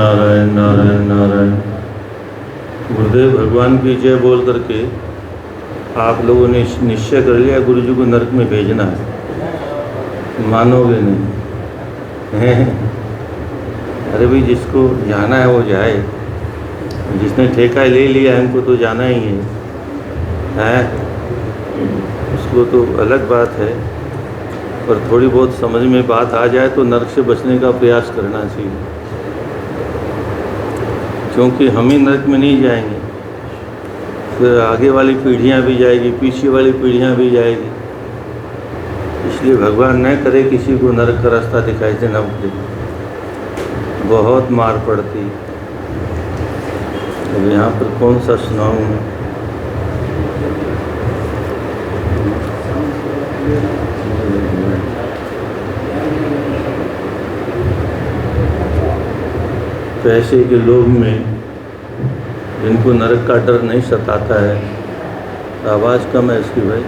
नारायण नारायण नारायण। गुरुदेव भगवान की जय बोल करके आप लोगों ने निश्चय कर लिया गुरु जी को नरक में भेजना है, मानोगे नहीं हैं? अरे भाई, जिसको जाना है वो जाए, जिसने ठेका ले लिया है हमको तो जाना ही है, उसको तो अलग बात है। पर थोड़ी बहुत समझ में बात आ जाए तो नरक से बचने का प्रयास करना चाहिए, क्योंकि हम ही नरक में नहीं जाएंगे, फिर आगे वाली पीढ़ियां भी जाएगी, पीछे वाली पीढ़ियां भी जाएगी। इसलिए भगवान न करे किसी को नरक का रास्ता दिखाई देना पड़े, बहुत मार पड़ती। अब यहाँ पर कौन सा सुनाऊँ मैं? पैसे के लोभ में जिनको नरक का डर नहीं सताता है, आवाज़ कम है इसकी भाई।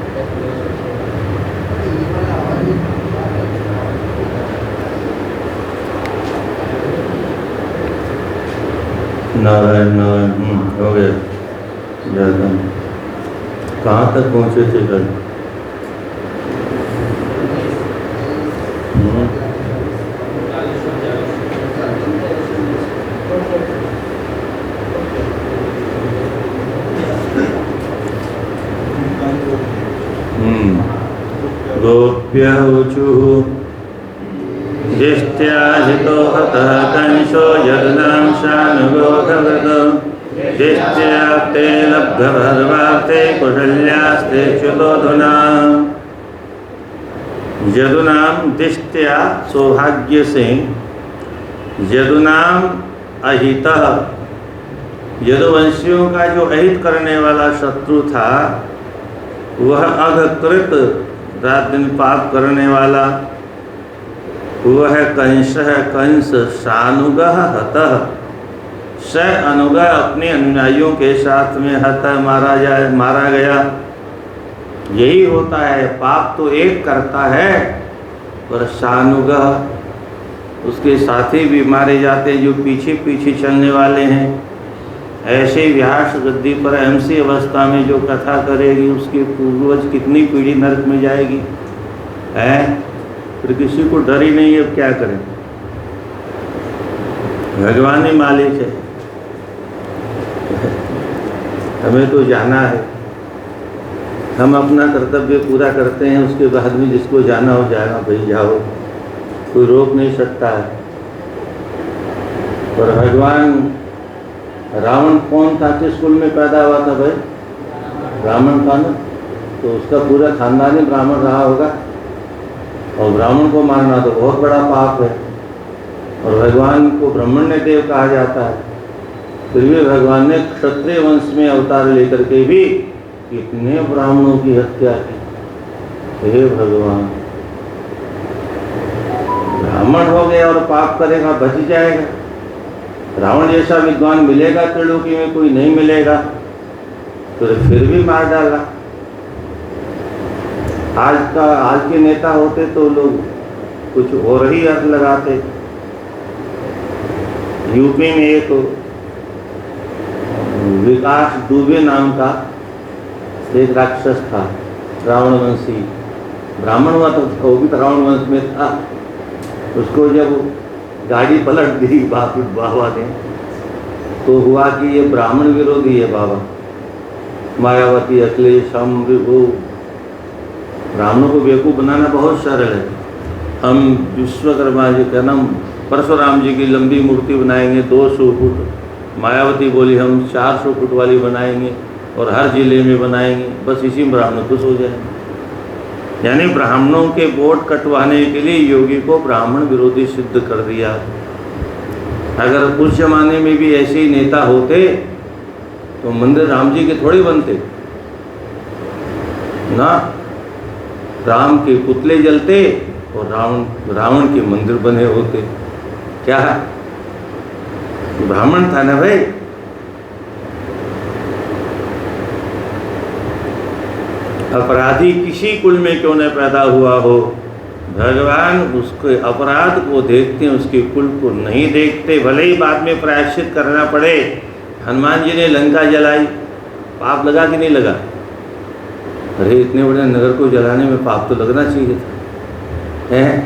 नारायण नारायण हो गया ज़्यादा। कहाँ तक पहुँचे थे कल? गोप्य ऊचुः दिष्ट्याजितो हतः कंसो यदुनां शानुगोधवतो दिष्ट्याप्ते लब्धभर्वाप्ते कुशल्यास्ते च्युतोऽधुना। यदुनाम दिष्ट्या सौभाग्य से, यदुनाम अहितः, यदुवंशियों का जो अहित करने वाला शत्रु था, वह अघकृत रात दिन पाप करने वाला, वह कंस है। कंस शानुगः हतः, स अनुगः अपने अनुयायियों के साथ में हतः मारा गया। यही होता है, पाप तो एक करता है पर शानुगः उसके साथी भी मारे जाते जो पीछे पीछे चलने वाले हैं। ऐसे व्यास गद्दी पर एमसी अवस्था में जो कथा करेगी उसके पूर्वज कितनी पीढ़ी नरक में जाएगी है, फिर किसी को डर ही नहीं है। अब क्या करें, भगवान ही मालिक है, हमें तो जाना है। हम अपना कर्तव्य पूरा करते हैं, उसके बाद में जिसको जाना हो जाएगा, भाई जाओ, कोई रोक नहीं सकता है। पर भगवान, रावण कौन था, किस कुल में पैदा हुआ था भाई? ब्राह्मण था ना, तो उसका पूरा खानदान ही ब्राह्मण रहा होगा, और ब्राह्मण को मारना तो बहुत बड़ा पाप है। और भगवान को ब्राह्मण्य देव कहा जाता है, फिर भी भगवान ने क्षत्रिय वंश में अवतार लेकर के भी कितने ब्राह्मणों की हत्या की। हे भगवान, ब्राह्मण हो गया और पाप करेगा, बच जाएगा? रावण जैसा विद्वान मिलेगा त्रिलोकी में? कोई नहीं मिलेगा। तो फिर भी मार डाला। आज के नेता होते तो लोग कुछ और ही अर्थ लगाते। यूपी में एक विकास दुबे नाम का एक राक्षस था, रावण वंशी, ब्राह्मण हुआ तो वो भी रावण वंश में था। उसको जब गाड़ी पलट दी बाबा ने, तो हुआ कि ये ब्राह्मण विरोधी है बाबा। मायावती, अखिलेश, हम विभू, ब्राह्मणों को बेवकूफ़ बनाना बहुत सरल है। हम विश्वकर्मा जी का नाम, परशुराम जी की लंबी मूर्ति बनाएंगे 200 फुट। मायावती बोली हम 400 फुट वाली बनाएंगे और हर जिले में बनाएंगे, बस इसी में ब्राह्मण खुश हो जाए। यानी ब्राह्मणों के वोट कटवाने के लिए योगी को ब्राह्मण विरोधी सिद्ध कर दिया। अगर उस जमाने में भी ऐसे ही नेता होते तो मंदिर राम जी के थोड़े बनते ना, राम के पुतले जलते और रावण के मंदिर बने होते। क्या ब्राह्मण था ना भाई। अपराधी किसी कुल में क्यों न पैदा हुआ हो, भगवान उसके अपराध को देखते हैं, उसके कुल को नहीं देखते। भले ही बाद में प्रायश्चित करना पड़े। हनुमान जी ने लंका जलाई, पाप लगा कि नहीं लगा? अरे इतने बड़े नगर को जलाने में पाप तो लगना चाहिए था, है?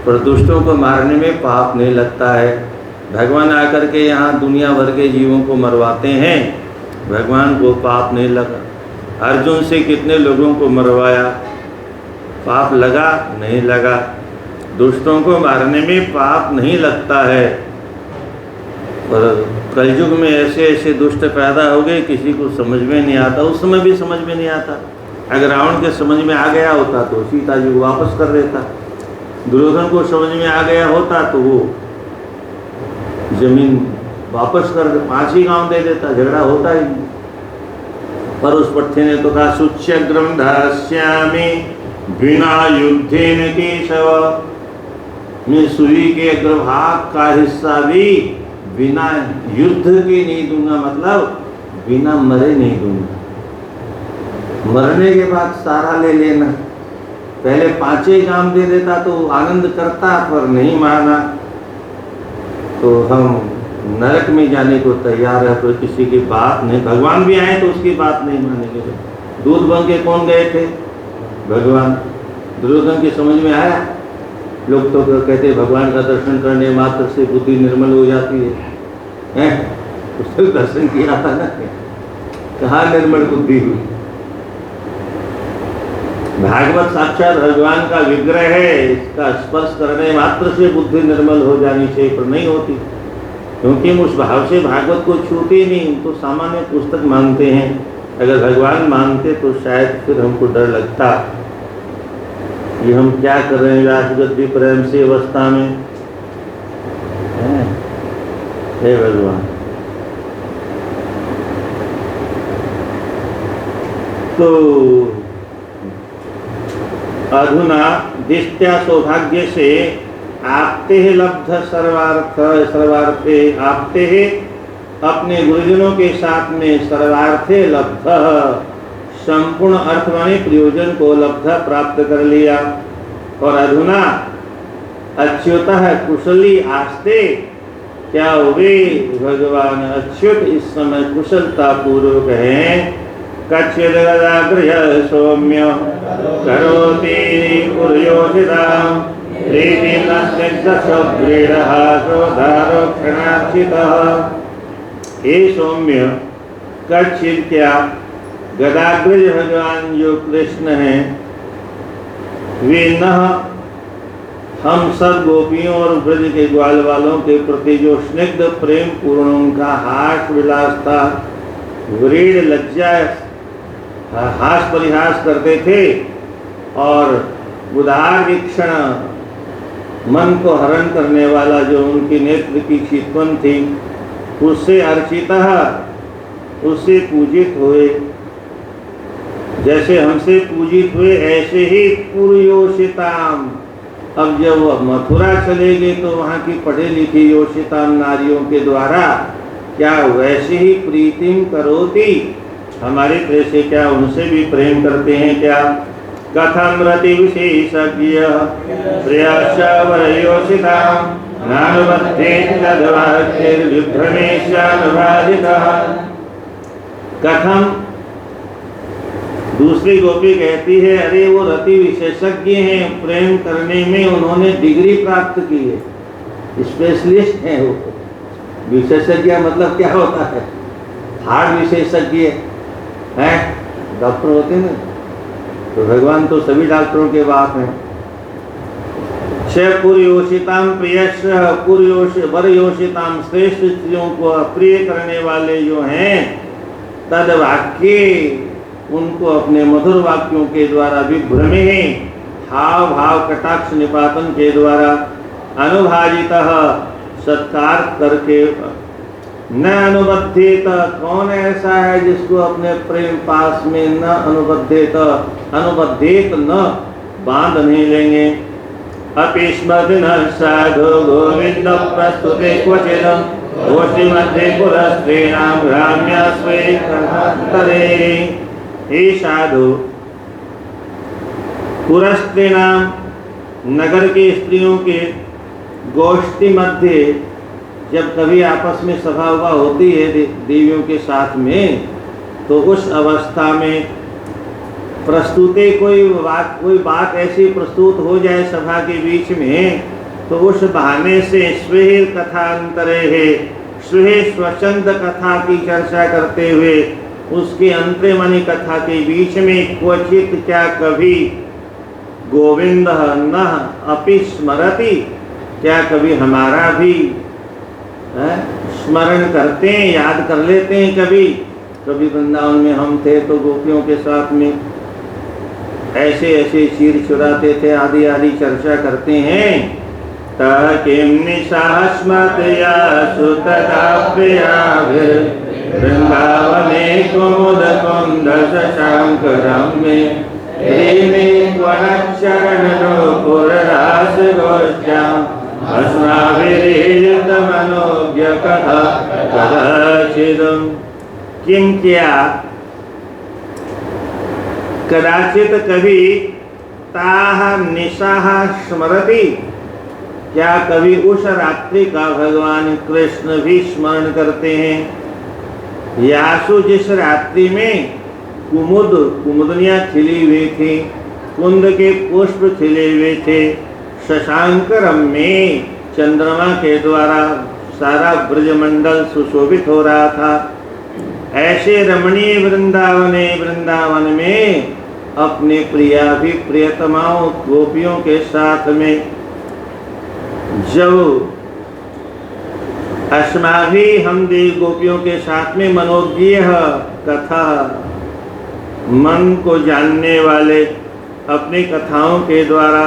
पर दुष्टों को मारने में पाप नहीं लगता है। भगवान आकर के यहाँ दुनिया भर के जीवों को मरवाते हैं, भगवान को पाप नहीं लगा। अर्जुन से कितने लोगों को मरवाया, पाप लगा? नहीं लगा। दुष्टों को मारने में पाप नहीं लगता है। पर कलयुग में ऐसे ऐसे दुष्ट पैदा हो गए, किसी को समझ में नहीं आता। उस समय भी समझ में नहीं आता। अगर रावण के समझ में आ गया होता तो सीता जी को वापस कर देता। दुर्योधन को समझ में आ गया होता तो वो जमीन वापस कर 5 ही गांव दे देता, झगड़ा होता ही नहीं। पर उस पट्टे ने तो कहा सुच्यग्रम धास्यामि बिना युद्धेन केशव, मैं सुई के अग्रभाग का हिस्सा भी बिना युद्ध के नहीं दूंगा, मतलब बिना मरे नहीं दूंगा। मरने के बाद सारा ले लेना। पहले 5 ही काम दे देता तो आनंद करता, पर नहीं माना तो हम नरक में जाने को तैयार है। तो किसी की बात नहीं, भगवान भी आए तो उसकी बात नहीं मानेंगे। दूध बन के कौन गए थे? भगवान। दुर्योधन की समझ में आया? लोग तो कहते भगवान का दर्शन करने मात्र से बुद्धि निर्मल हो जाती है, उसने दर्शन किया था ना, कहाँ निर्मल बुद्धि हुई? भागवत साक्षात भगवान का विग्रह है, इसका स्पर्श करने मात्र से बुद्धि निर्मल हो जानी चाहिए, पर नहीं होती। क्योंकि हम उस भाव से भागवत को छूते नहीं, तो सामान्य पुस्तक मानते हैं। अगर भगवान मानते तो शायद फिर हमको डर लगता कि हम क्या कर रहे हैं व्यासगद्दी प्रेम से अवस्था में। हे भगवान, तो अधुना दिष्ट्या सौभाग्य से आपते है लब्ध सर्वार्थे, आपते है अपने गुरुजनों के साथ में सर्वार्थे लब्ध, संपूर्ण अर्थ माने प्रयोजन को लब्ध प्राप्त कर लिया। और अधुना अच्युतः कुशली आस्ते, क्या हुए भगवान अच्युत इस समय कुशलता पूर्वक हैं। कच्चिदगदाग्रह सौम्य करोति पुर्योषिताम् प्रीतिं नस्यग्रसुग्रीडः क्रोधारोक्षणार्चितः। हे सौम्य, कच्चिद क्या, गदाग्रज भगवान जो कृष्ण हैं, वे न हम सब गोपियों और ब्रज के ग्वाल वालों के प्रति जो स्निग्ध प्रेम पूर्ण उनका हास विलास था, व्रीड लज्जा हास परिहास करते थे, और उदार वीक्षण मन को हरण करने वाला जो उनकी नेत्र की चितवन थी, उससे अर्चितः, उससे पूजित हुए। जैसे हमसे पूजित हुए ऐसे ही पुरयोषिताम। अब जब मथुरा चले गए तो वहाँ की पढ़े लिखी योषिताम नारियों के द्वारा क्या वैसे ही प्रीतिम करोति, हमारे तरह से क्या उनसे भी प्रेम करते हैं क्या? कथम रति विशेषज्ञ प्रियाशावरयोषिताम नानुबद्धेर्विभ्रमेशानुभाजितः। कथम, दूसरी गोपी कहती है, अरे वो रति विशेषज्ञ हैं, प्रेम करने में उन्होंने डिग्री प्राप्त की है, स्पेशलिस्ट हैं वो। विशेषज्ञ मतलब क्या होता है? हार्ट विशेषज्ञ हैं, डॉक्टर होते हैं। तो भगवान तो सभी डॉक्टरों के बाप हैं। पुरयोषिताम प्रियश, वरयोषिताम, श्रेष्ठ स्त्रियों को अप्रिय करने वाले जो हैं, तद वाक्य, उनको अपने मधुर वाक्यों के द्वारा विभ्रमे हैं, हाव भाव कटाक्ष निपातन के द्वारा अनुभाजितः, सत्कार करके। न अनुबद्धेत, कौन ऐसा है जिसको अपने प्रेम पास में न अनुबद्धेत, अनुबद्धेत न बांध नहीं लेंगे। अपिस्मदिन साधु गोविंद प्रस्तुते क्वचिदं गोष्ठी मध्ये पुरस्त्रीणां ग्राम्या स्वेकंतरे। हे साधु, पुरस्त्रीणां नगर के स्त्रियों के गोष्ठी मध्य जब कभी आपस में सभा उभा होती है देवियों के साथ में, तो उस अवस्था में प्रस्तुते कोई बात ऐसी प्रस्तुत हो जाए सभा के बीच में, तो उस बहाने से स्वेह कथांतरे है, स्वेह स्वचंद कथा की चर्चा करते हुए उसके अंतरे मनी कथा के बीच में क्वचित क्या कभी गोविंद न अपि स्मरति, क्या कभी हमारा भी स्मरण करते हैं, याद कर लेते हैं। कभी वृंदावन में हम थे तो गोपियों के साथ में ऐसे ऐसे चीर चुराते थे, आदि आदि चर्चा करते हैं। किम निशास्मतया सुतकाव्याभिर वृंदावने कुमुद कुंद शशांक रम्ये प्रेमे त्वनच्चरण नूपुर रास गोष्ठ्याम् अस्माभिरीयत मनोज्ञ कथा कदाचिदम्। किम क्या कदाचित कभी ताह निशाह स्मरति, क्या कभी उस रात्रि का भगवान कृष्ण भी स्मरण करते हैं। यासु जिस रात्रि में कुमुदनियाँ खिली हुई थी, कुंद के पुष्प खिले हुए थे, शशांकरम में चंद्रमा के द्वारा सारा ब्रजमंडल सुशोभित हो रहा था, ऐसे रमणीय वृंदावन में अपने प्रियाभि प्रियतमाओं गोपियों के साथ में जब अस्माभि हम देव गोपियों के साथ में मनोज्ञ कथा, मन को जानने वाले अपनी कथाओं के द्वारा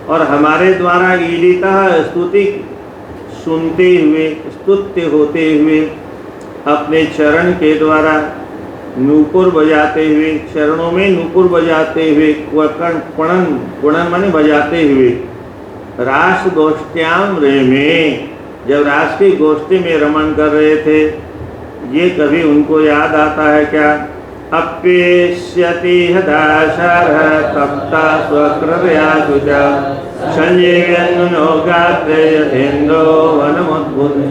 और हमारे द्वारा ईलितः स्तुति सुनते हुए स्तुत्य होते हुए अपने चरण के द्वारा नूपुर बजाते हुए, चरणों में नूपुर बजाते हुए, कुणन माने बजाते हुए, रास गोष्ठ्याम रे में जब रास की गोष्ठी में रमण कर रहे थे, ये कभी उनको याद आता है क्या। अप्येष्यति हदाशरः तप्ता स्वकृतया शुचा संजीव्यन्नो गात्रे यथेन्द्रो वनमुद्भुते।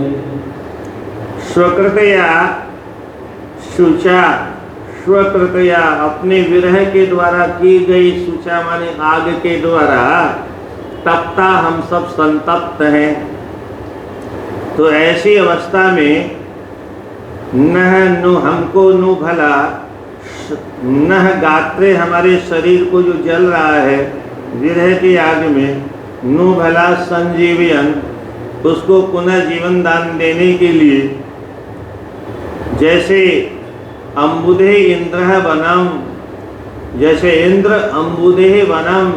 स्वकृतया शुचा, स्वकृतया अपने विरह के द्वारा की गई, शुचा माने आग के द्वारा, तप्ता हम सब संतप्त हैं। तो ऐसी अवस्था में नह नु हमको नु भला, नह गात्रे हमारे शरीर को जो जल रहा है विरह की आग में, नु भला संजीवियन उसको पुनः जीवन दान देने के लिए, जैसे अम्बुधे इंद्र वनम, जैसे इंद्र अम्बुधे वनम,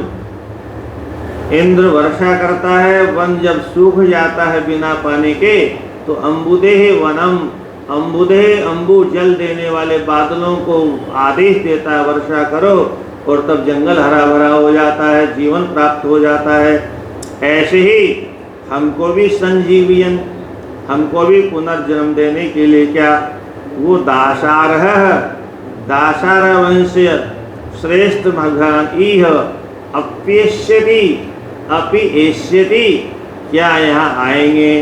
इंद्र वर्षा करता है, वन जब सूख जाता है बिना पानी के तो अम्बुधे वनम, अम्बुधे अम्बु जल देने वाले बादलों को आदेश देता है वर्षा करो, और तब जंगल हरा भरा हो जाता है, जीवन प्राप्त हो जाता है। ऐसे ही हमको भी संजीवियन, हमको भी पुनर्जन्म देने के लिए क्या, वो दासारह वंशीय श्रेष्ठ भगवान इह अप्येष्यति अपि एष्यति, क्या यहाँ आएंगे।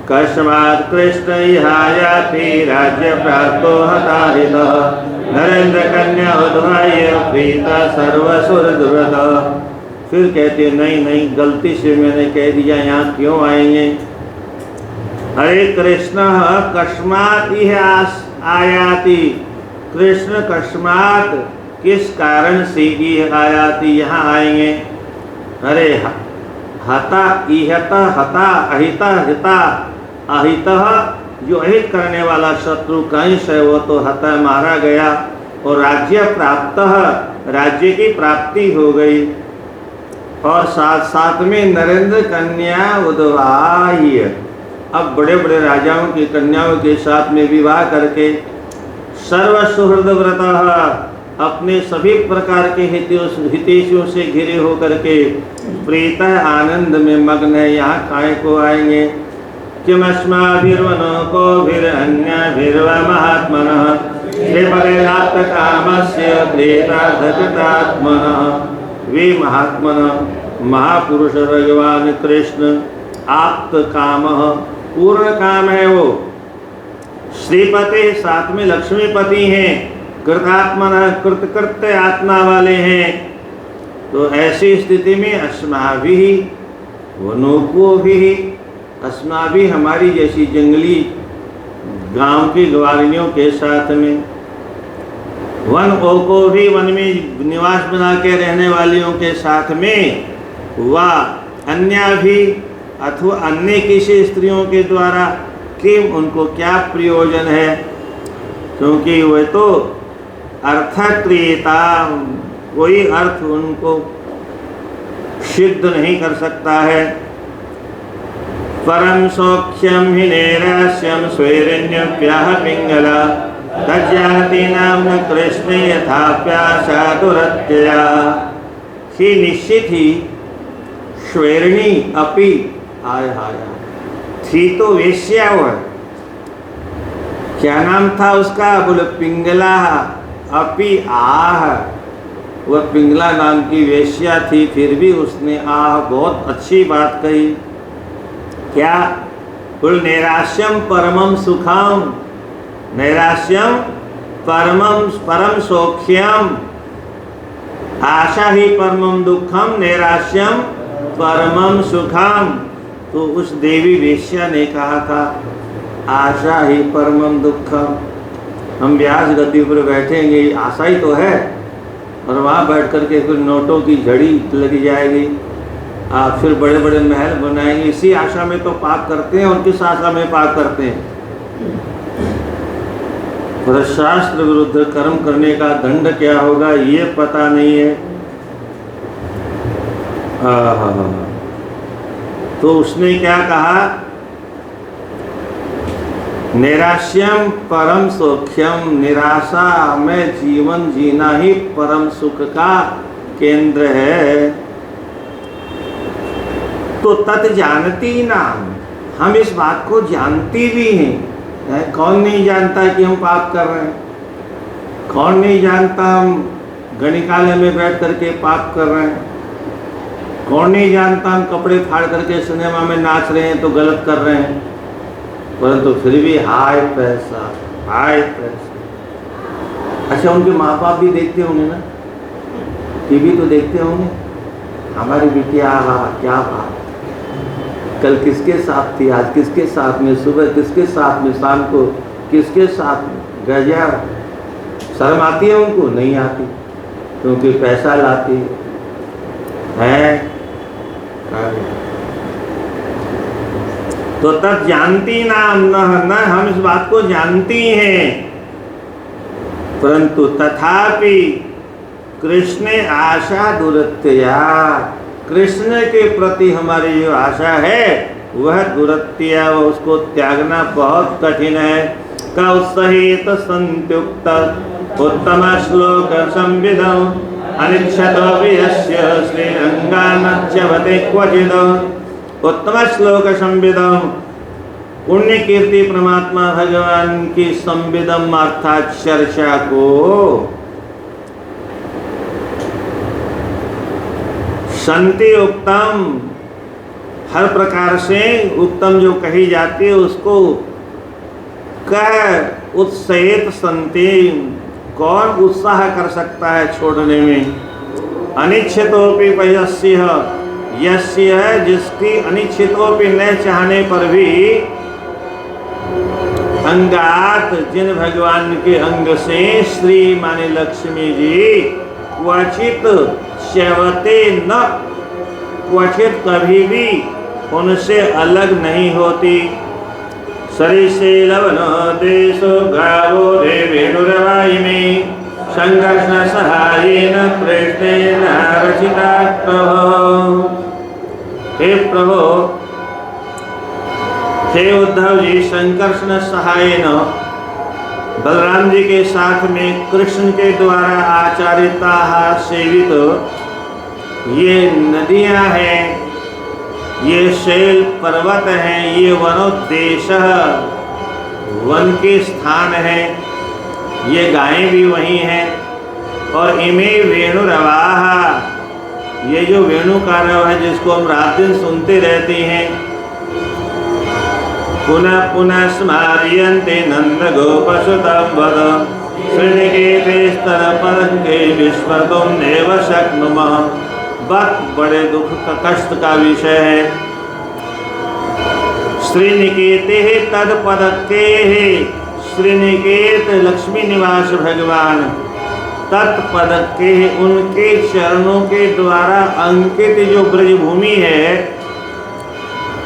कस्मात् कृष्ण इहायाति राज्य प्राप्तो हताहितः नरेंद्र कन्या उद्भाय प्रीता सर्वसुर दुर्गत। फिर कहते नहीं गलती से मैंने कह दिया, यहाँ क्यों आएंगे। अरे कृष्ण कस्मात् इह आयाति, कृष्ण कस्मात् किस कारण से इह आयाति यहाँ आएंगे। अरे हता इहता हता अहिता हिता, अहितः जो अहित करने वाला शत्रु कंस है वो तो हता मारा गया, और राज्य प्राप्त राज्य की प्राप्ति हो गई, और साथ साथ में नरेंद्र कन्या उद्वाही, अब बड़े बड़े राजाओं की कन्याओं के साथ में विवाह करके सर्व सुहृद व्रत अपने सभी प्रकार के हितेशियों से घिरे होकर के प्रीत आनंद में मग्न है, यहाँ काय को आएंगे। किमस्माभिर्वनो कोभिरन्यभिर्वा महात्मनः श्रीपदेनात्मकामस्य प्रीतार्थकृतात्मनः। वे महात्मनः महापुरुष भगवान कृष्ण आप्त काम, पूर्ण काम है वो। श्रीपति, साथ में लक्ष्मीपति हैं, कृतात्मन, कृतकृत्य आत्मा वाले हैं। तो ऐसी स्थिति में अस्माभिः वनोकोभिः, अस्माभिः हमारी जैसी जंगली गांव की ग्वारियों के साथ में, वन ओको भी, वन में निवास बना के रहने वालियों के साथ में, व अन्य भी अथवा अन्य किसी स्त्रियों के द्वारा किम, उनको क्या प्रयोजन है, क्योंकि वह तो अर्थक्रियता, कोई अर्थ उनको सिद्ध नहीं कर सकता है। परम सौख्यम हि नैरास्यम स्वैरण्यप्याह पिंगला तज्जाति नाम कृष्ण यथाप्यासा दुरत्यया। ही निश्चित ही स्वैरिणी अपि, आय हाय, थी तो वेश्या वह, क्या नाम था उसका, बोले पिंगला, अपि आह, वह पिंगला नाम की वेश्या थी, फिर भी उसने आह, बहुत अच्छी बात कही। क्या, बोल नैराश्यम परमम सुखम, नैराश्यम परम सौख्यम, आशा ही परमम दुखम, नैराश्यम परमम सुखम। तो उस देवी वेश्या ने कहा था आशा ही परमम दुखम। हम व्यास गद्दी पर बैठेंगे, आशा ही तो है, और वहाँ बैठ करके फिर नोटों की झड़ी लगी जाएगी, आप फिर बड़े बड़े महल बनाएंगे, इसी आशा में तो पाप करते हैं। और किस आशा में पाप करते हैं? पर शास्त्र विरुद्ध कर्म करने का दंड क्या होगा ये पता नहीं है। तो उसने क्या कहा, निराश्यम परम सौख्यम, निराशा में जीवन जीना ही परम सुख का केंद्र है। तो तत् जानती नाम, हम इस बात को जानती भी हैं। कौन नहीं जानता कि हम पाप कर रहे हैं? कौन नहीं जानता हम गणिकालय में बैठ करके पाप कर रहे हैं? कौन नहीं जानता हम कपड़े फाड़ करके सिनेमा में नाच रहे हैं तो गलत कर रहे हैं? परंतु फिर भी हाय पैसा, हाय पैसा। अच्छा, उनके माँ बाप भी देखते होंगे ना, टीवी तो देखते होंगे, हमारी बिटिया क्या बात, कल किसके साथ थी, आज किसके साथ में, सुबह किसके साथ में, शाम को किसके साथ में, गजब। शर्म आती है उनको? नहीं आती, क्योंकि पैसा लाती है। तो तब जानती नाम न, हम इस बात को जानती हैं, परंतु तथापि कृष्ण आशा दुरत्यया, कृष्ण के प्रति हमारी जो आशा है वह दुरत्या, उसको त्यागना बहुत कठिन है। कौत्सहित संत्युक्त उत्तम श्लोक संविदं अनिच्छतो यस्य श्रीरंगानच्यवते क्वचिद। उत्तम श्लोक संविदं, पुण्य कीर्ति परमात्मा भगवान की संविदम अर्थात चर्चा को संति उत्तम, हर प्रकार से उत्तम जो कही जाती है उसको कह उत्साहित संति, कौन उत्साह कर सकता है छोड़ने में। अनिच्छितोपि पयस्य, यस्य है जिसकी अनिच्छितोपि न चाहने पर भी अंगात, जिन भगवान के अंग से श्री माने लक्ष्मी जी क्वचित च्यवते न, क्वचित कभी भी उनसे अलग नहीं होती। सरिसेलवन देशो गावो देवेणुरवायिमे संघर्ष सहायेन कृष्णेन रचिता प्रभो। हे प्रभु, हे उद्धव जी, संकर्षण सहायेन, बलराम जी के साथ में कृष्ण के द्वारा आचार्यता सेवित ये नदियां हैं, ये शैल पर्वत हैं, ये वनोद्देश वन के स्थान हैं, ये गायें भी वहीं हैं। और इमे वेणुरवाह, ये जो वेणुकारव है जिसको हम रात दिन सुनते रहते हैं, पुनः पुनः स्मार्यन्ते नंद गोपसुतं वद श्रीनिकेते स्तनपदंगे विस्मर्तुं नैव शक्नुमः। बड़े दुख का कष्ट का विषय है। श्रीनिकेते तत्पदके, श्रीनिकेत लक्ष्मी निवास भगवान, तत्पदके उनके चरणों के द्वारा अंकित जो ब्रजभूमि है,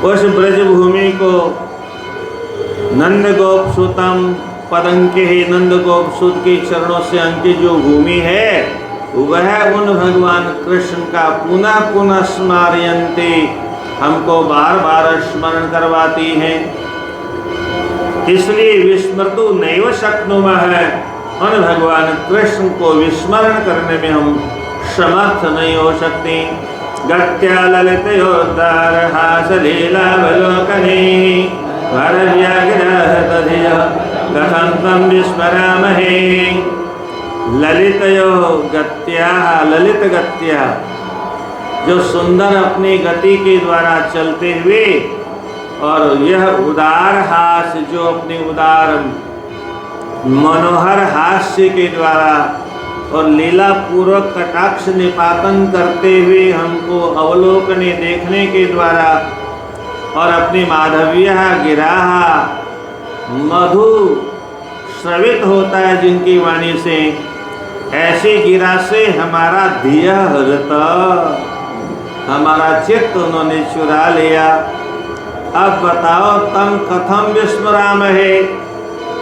उस ब्रजभूमि को नंद गोप सुतम पदंके, नंद गोप सुत के चरणों से अंकित जो भूमि है वह उन भगवान कृष्ण का पुनः पुनः स्मार्यन्ते, हमको बार बार स्मरण करवाती हैं। इसलिए विस्मृतु नैव शक्नुमः, उन भगवान कृष्ण को विस्मरण करने में हम समर्थ नहीं हो सकते। गत्या ललितयोद्धार हास लीलावलोकने कथं तं विस्मरामहे। ललितयो गत्या, ललित गत्या, जो सुंदर अपनी गति के द्वारा चलते हुए, और यह उदार हास्य जो अपने उदार मनोहर हास्य के द्वारा और लीला पूर्वक कटाक्ष निपातन करते हुए हमको अवलोकने देखने के द्वारा और अपनी माधव्य गिराहा मधु श्रवित होता है जिनकी वाणी से, ऐसी गिरा से हमारा धिया हृत, हमारा चित्त उन्होंने चुरा लिया। अब बताओ तम कथम विस्मरामहे,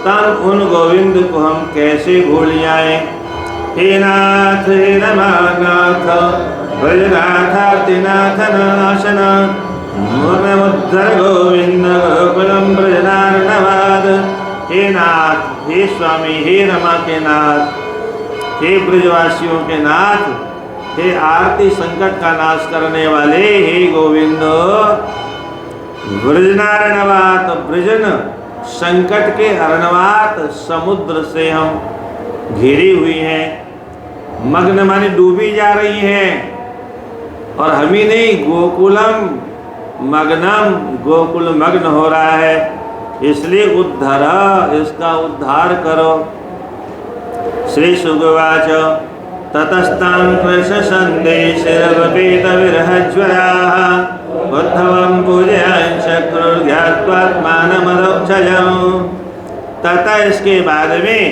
तम उन गोविंद को हम कैसे भूल जाएं। हे नाथ हे रमानाथ ब्रजनाथातिनाथ नाशन मुद्र गोविंद गोकुलम ब्रजनार्णवाद। हे नाथ, हे स्वामी, हे रमा के नाथ, हे ब्रजवासियों के नाथ, हे आरती संकट का नाश करने वाले, हे गोविंद, ब्रजनार्णवात, ब्रजन संकट के अर्णवात समुद्र से हम घिरी हुई हैं, मग्न माने डूबी जा रही हैं। और हम ही नहीं, गोकुलम मग्नम, गोकुल मग्न हो रहा है। इसलिए उद्धर, इसका उद्धार करो। श्री सुगवाच ततस्तां कृष्ण संदेशिरवपेत विरहज्वराः उद्धवं पूजयन् चक्रुर्ज्ञात्वात्मानमदोक्षजम्। तथा इसके बाद में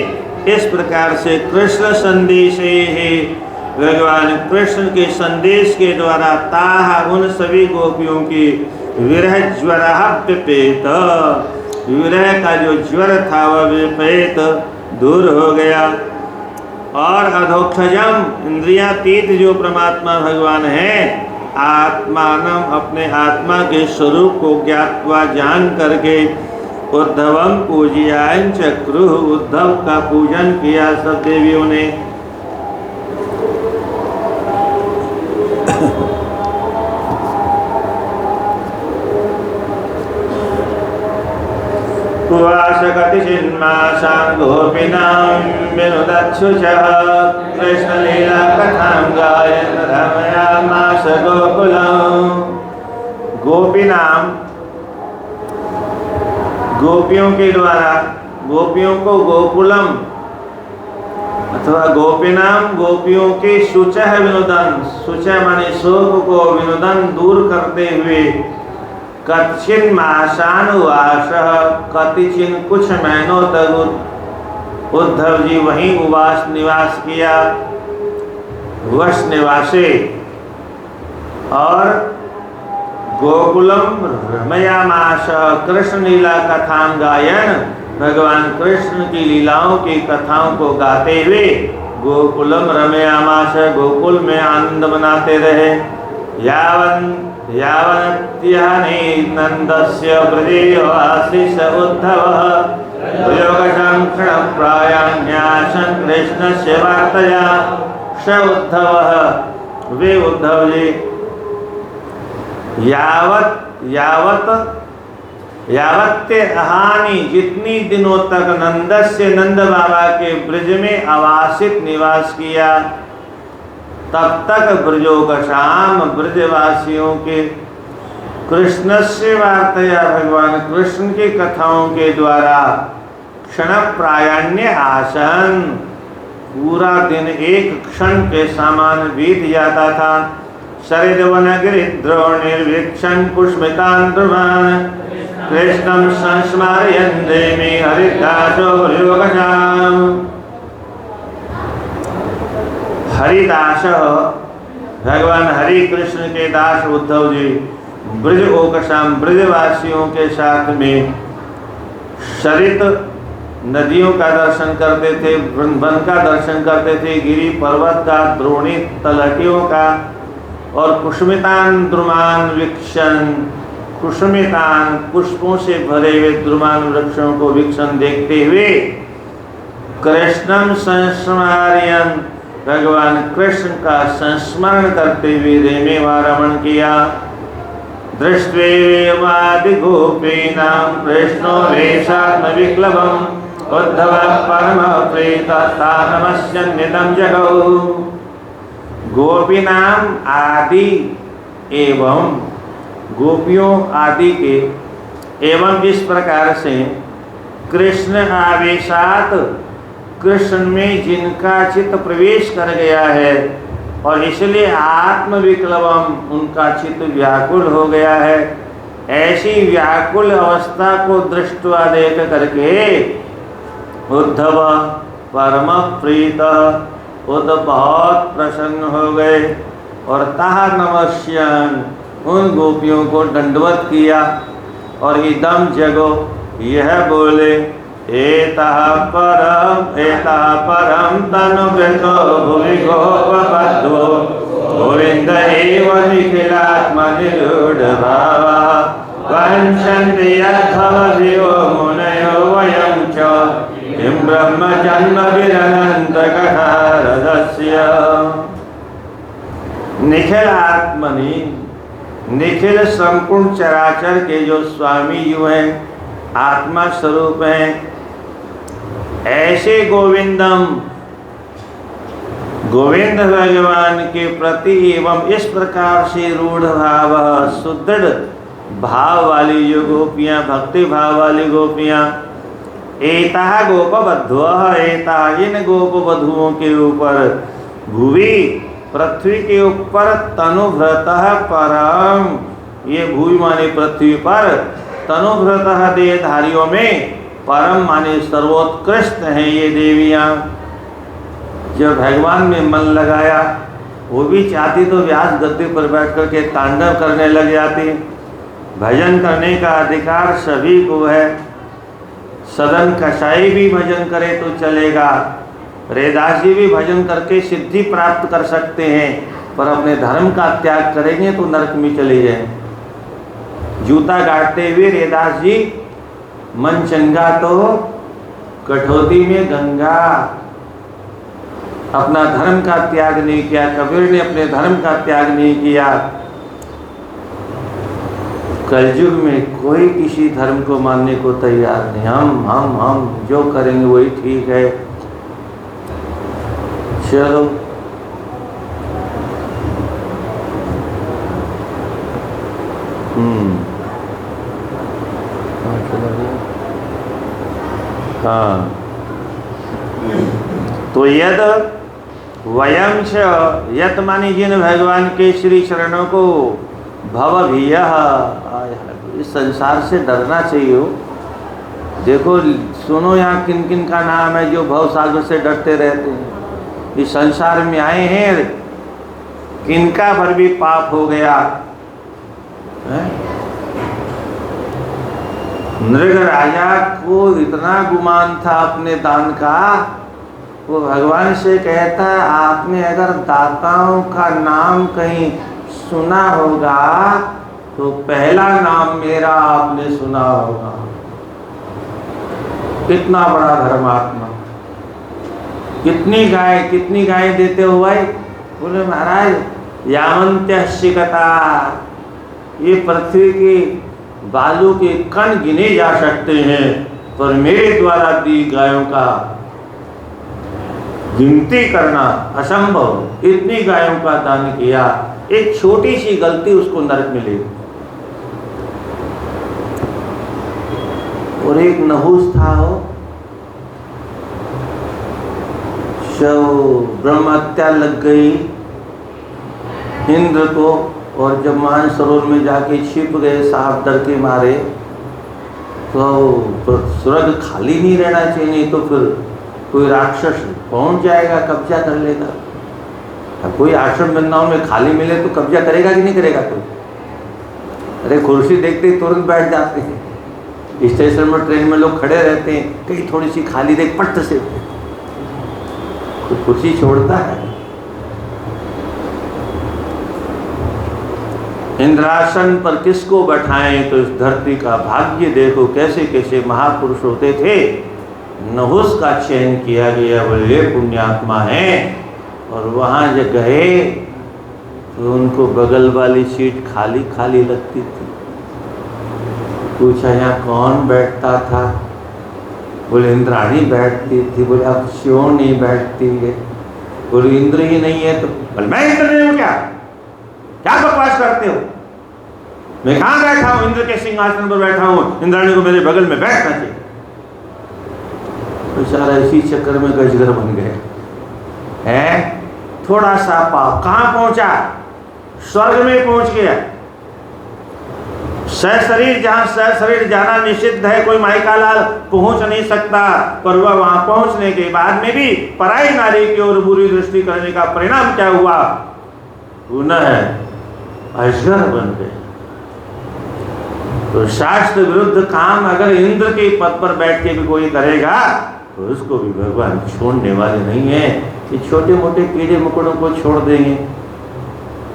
इस प्रकार से कृष्ण संदेश है, भगवान कृष्ण के संदेश के द्वारा ताह उन सभी गोपियों की विरह ज्वरः विपेत, विरह का जो ज्वर था वह विपेत दूर हो गया। और अधोक्षजम इंद्रियातीत जो परमात्मा भगवान है, आत्मानम अपने आत्मा के स्वरूप को ज्ञात्वा जान करके उद्धवम पूजयान चक्रु, उद्धव का पूजन किया सब देवियों ने। उवासगतिचिन्मासां गोपिनां विनुदच्छुचः कृष्णलीला कथां गायन् रमयामास गोकुलम्। गोपीनाम, गोपियों के द्वारा गोपियों को गोकुलम अथवा गोपीनाम, गोपियों के शुचः विनोदन, शुचः माने शोक को विनोदन दूर करते हुए कच्छिन मासान वास, कतिचिन कुछ महीनों तक उद्धव जी वहीं उवास निवास किया, वश निवासे। और गोकुलम रमयामास, कृष्ण लीला कथां गायन, भगवान कृष्ण की लीलाओं की कथाओं को गाते हुए गोकुलम रमयामास, गोकुल में आनंद मनाते रहे। यावन्त्यहनि नन्दस्य ब्रजे आशिष उद्धवः योगसंक्षणप्रायान्यासन् कृष्णस्य वार्तया। स उद्धवः, वे उद्धव जी, यावत्य अहानि, जितनी दिनों तक नंदस्य, नंद बाबा के ब्रज में आवासित निवास किया, तब तक ब्रजोकशाम ब्रजवासियों के कृष्ण से वार्तया भगवान कृष्ण की कथाओं के द्वारा क्षण प्रायण्य आसन, पूरा दिन एक क्षण के समान बीत जाता था। शरदवन गिरिद्रोणिर्वीक्षन् पुष्मितान् ध्रुवान् कृष्णं संस्मरयन् देमे हरिदासो ब्रजोकशाम्। हरिदास भगवान हरि कृष्ण के दास उद्धव जी ब्रज ओकशाम ब्रजवासियों के साथ में शरित नदियों का दर्शन करते थे, वन का दर्शन करते थे, गिरि पर्वत का, द्रोणी तलहटियों का, और कुसुमितान द्रुमान वीक्षण, कुसुमितान पुष्पों से भरे हुए द्रुमान वृक्षों को वीक्षण देखते हुए कृष्णम संस्मरयन् भगवान कृष्ण का संस्मरण करते हुए रेमे रमण किया। दृष्ट्वेवादि गोपीनां कृष्णो वेशात्म विक्लवम् उद्धव परम प्रीतस्तानमस्यन्नितं जगौ। गोपीनाम आदि एवं गोपियों आदि के एवं इस प्रकार से कृष्ण आवेशात कृष्ण में जिनका चित्त प्रवेश कर गया है और इसलिए आत्मविक्लवम उनका चित्त व्याकुल हो गया है, ऐसी व्याकुल अवस्था को दृष्टवा देख करके उद्धव परम प्रीत उद्धव बहुत प्रसन्न हो गए और ताह नमस्यन् उन गोपियों को दंडवत किया और इदम जगो यह बोले एतः परम तनुभृतो भुवि गोपबद्धो गोविन्द एव निखिलात्मनिरूढभावा वंशन्ति यद्भवद्यो मुनयो वयं च किं ब्रह्मजन्मविरनन्तकथारदस्य। निखिल आत्मनि निखिल संपूर्ण चराचर के जो स्वामी जो हैं, आत्मा स्वरूप हैं, ऐसे गोविंदम गोविंद भगवान के प्रति एवं इस प्रकार से रूढ़ भाव सुदृढ़ भाव वाली जो गोपियाँ, भक्ति भाव वाली गोपियाँ, एता गोपबद्धो एता इन गोपवधुओं के ऊपर भुवि पृथ्वी के ऊपर तनुभृतः परम, ये भूमि माने पृथ्वी पर, तनुभृतः देहधारियों में परम माने सर्वोत्कृष्ट हैं ये देवियाँ। जब भगवान में मन लगाया, वो भी चाहती तो व्यास गद्दी पर बैठ कर के तांडव करने लग जाती। भजन करने का अधिकार सभी को है, सदन कसाई भी भजन करे तो चलेगा, रेदास जी भी भजन करके सिद्धि प्राप्त कर सकते हैं, पर अपने धर्म का त्याग करेंगे तो नरक में चले जाएं। जूता गाड़ते हुए रेदास जी मन चंगा तो कठौती में गंगा, अपना धर्म का त्याग नहीं किया। कबीर ने अपने धर्म का त्याग नहीं किया। कलयुग में कोई किसी धर्म को मानने को तैयार नहीं। हम जो करेंगे वही ठीक है। चलो हाँ, तो यद वयम च यत मानी जिन भगवान के श्री चरणों को भव भीय, इस संसार से डरना चाहिए। देखो सुनो यहाँ किन किन का नाम है जो भव सागर से डरते रहते हैं। इस संसार में आए हैं, किनका भर भी पाप हो गया है? नृग राजा को इतना गुमान था अपने दान का, वो भगवान से कहता है आपने अगर दाताओं का नाम कहीं सुना होगा तो पहला नाम मेरा आपने सुना होगा। कितना बड़ा धर्मात्मा, कितनी गाय देते हो भाई? बोले महाराज यावंत्य शिकता, ये पृथ्वी के बालू के कण गिने जा सकते हैं, पर मेरे द्वारा दी गायों का गिनती करना असंभव, इतनी गायों का दान किया, एक छोटी सी गलती उसको नरक मिलेगी। और एक नहुस था हो, ब्रह्म हत्या लग गई इंद्र को, और जब मानसरोवर में जाके छिप गए सांप डर के मारे, तो स्वर्ग खाली नहीं रहना चाहिए, नहीं तो फिर कोई राक्षस पहुंच जाएगा, कब्जा कर लेगा। अब कोई आश्रम वृंदावन में खाली मिले तो कब्जा करेगा कि नहीं करेगा कोई? अरे कुर्सी देखते ही तुरंत बैठ जाते हैं। स्टेशन में ट्रेन में लोग खड़े रहते हैं, कहीं थोड़ी सी खाली देख पट से तो कुर्सी छोड़ता है। इंद्रासन पर किसको बैठाएं तो इस धरती का भाग्य देखो, कैसे कैसे महापुरुष होते थे। नहुस का चयन किया गया, बोले पुण्यात्मा हैं, और वहाँ जब गए तो उनको बगल वाली सीट खाली खाली लगती थी। पूछा यहाँ कौन बैठता था? बोले इंद्राणी बैठती थी। बोले अब क्यों नहीं बैठती है? बोले इंद्र ही नहीं है तो। बोले मैं इंद्र नहीं हूँ क्या? क्या बकवास करते हो? मैं कहाँ बैठा हूँ? इंद्र के सिंहासन पर बैठा हूँ, इंद्राणी को मेरे बगल में बैठना चाहिए। बेचारा इसी चक्कर में गजगर बन गया है। थोड़ा सा पाप कहाँ पहुंचा? स्वर्ग में पहुंच गया। सशरीर, जहां सशरीर जाना निषिद्ध है, कोई माइका लाल पहुंच नहीं सकता, पर वह वहां पहुंचने के बाद में भी पराई नारी की ओर बुरी दृष्टि करने का परिणाम क्या हुआ? पुनः अजगर बन गए। तो शास्त्र विरुद्ध काम अगर इंद्र के पद पर बैठ के भी कोई करेगा तो उसको भी भगवान छोड़ने वाले नहीं है। ये छोटे मोटे कीड़े मकोड़ों को छोड़ देंगे।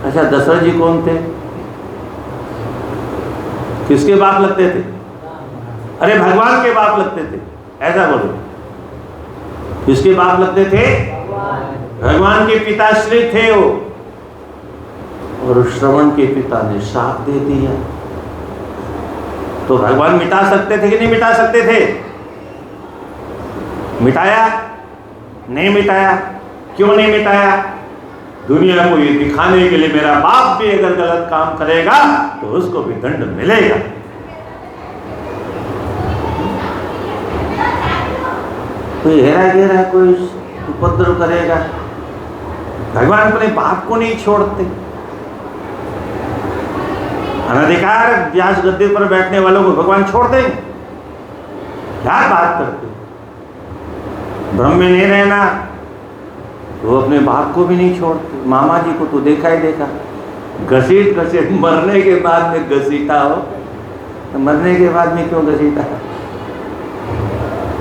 अच्छा, दशरथ जी कौन थे? किसके बाप लगते थे? अरे भगवान के बाप लगते थे, ऐसा बोलो। किसके बाप लगते थे? भगवान के पिताश्री थे वो। और श्रवण के पिता ने शाप दे दिया। तो भगवान मिटा सकते थे कि नहीं मिटा सकते थे? मिटाया? नहीं मिटाया। क्यों नहीं मिटाया? दुनिया को ये दिखाने के लिए मेरा बाप भी अगर गलत काम करेगा तो उसको भी दंड मिलेगा। कोई हेरा घेरा कोई उपद्रव करेगा, भगवान अपने बाप को नहीं छोड़ते। अनधिकार व्यास गद्दे पर बैठने वालों को भगवान छोड़ देंगे? क्या बात करते? ब्रह्म में नहीं रहना, वो अपने बाप को भी नहीं छोड़ते। मामा जी को तो देखा ही देखा, घसीट घसीट मरने के बाद में घसीटा हो, तो मरने के बाद में क्यों घसीटा?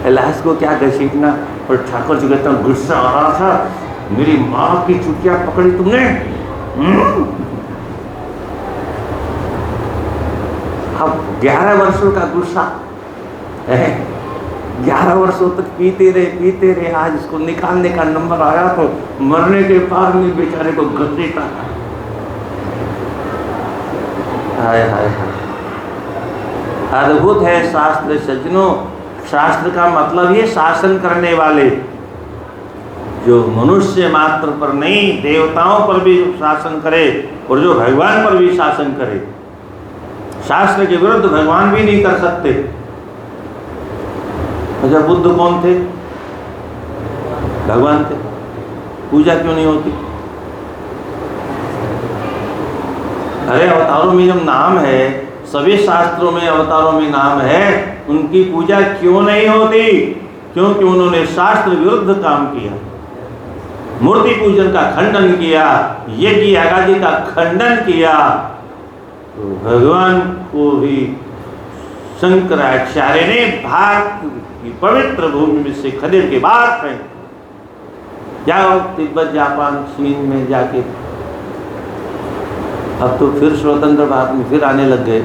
लाश को क्या घसीटना? और ठाकुर जी कहता गुस्सा आ रहा था, मेरी माँ की चुटिया पकड़ी तुमने। अब 11 वर्षों का गुस्सा है, 11 वर्षों तक पीते रहे, आज इसको निकालने का नंबर आया तो मरने के बाद में बेचारे को घसीटा। हाय हाय हाय, अद्भुत है शास्त्र सज्जनों। शास्त्र का मतलब ये शासन करने वाले, जो मनुष्य मात्र पर नहीं देवताओं पर भी शासन करे और जो भगवान पर भी शासन करे। शास्त्र के विरुद्ध भगवान भी नहीं कर सकते। अच्छा, बुद्ध कौन थे? भगवान थे। पूजा क्यों नहीं होती? अरे अवतारों में जब नाम है, सभी शास्त्रों में अवतारों में नाम है, उनकी पूजा क्यों नहीं होती? क्योंकि उन्होंने शास्त्र विरुद्ध काम किया, मूर्ति पूजन का खंडन किया, यज्ञ यागादि का खंडन किया। तो भगवान को भी शंकराचार्य ने भारत की पवित्र भूमि में से खदेड़ के बाहर फेंक। जाओ तिब्बत, जापान, चीन में जाके, अब तो फिर स्वतंत्र भारत में फिर आने लग गए।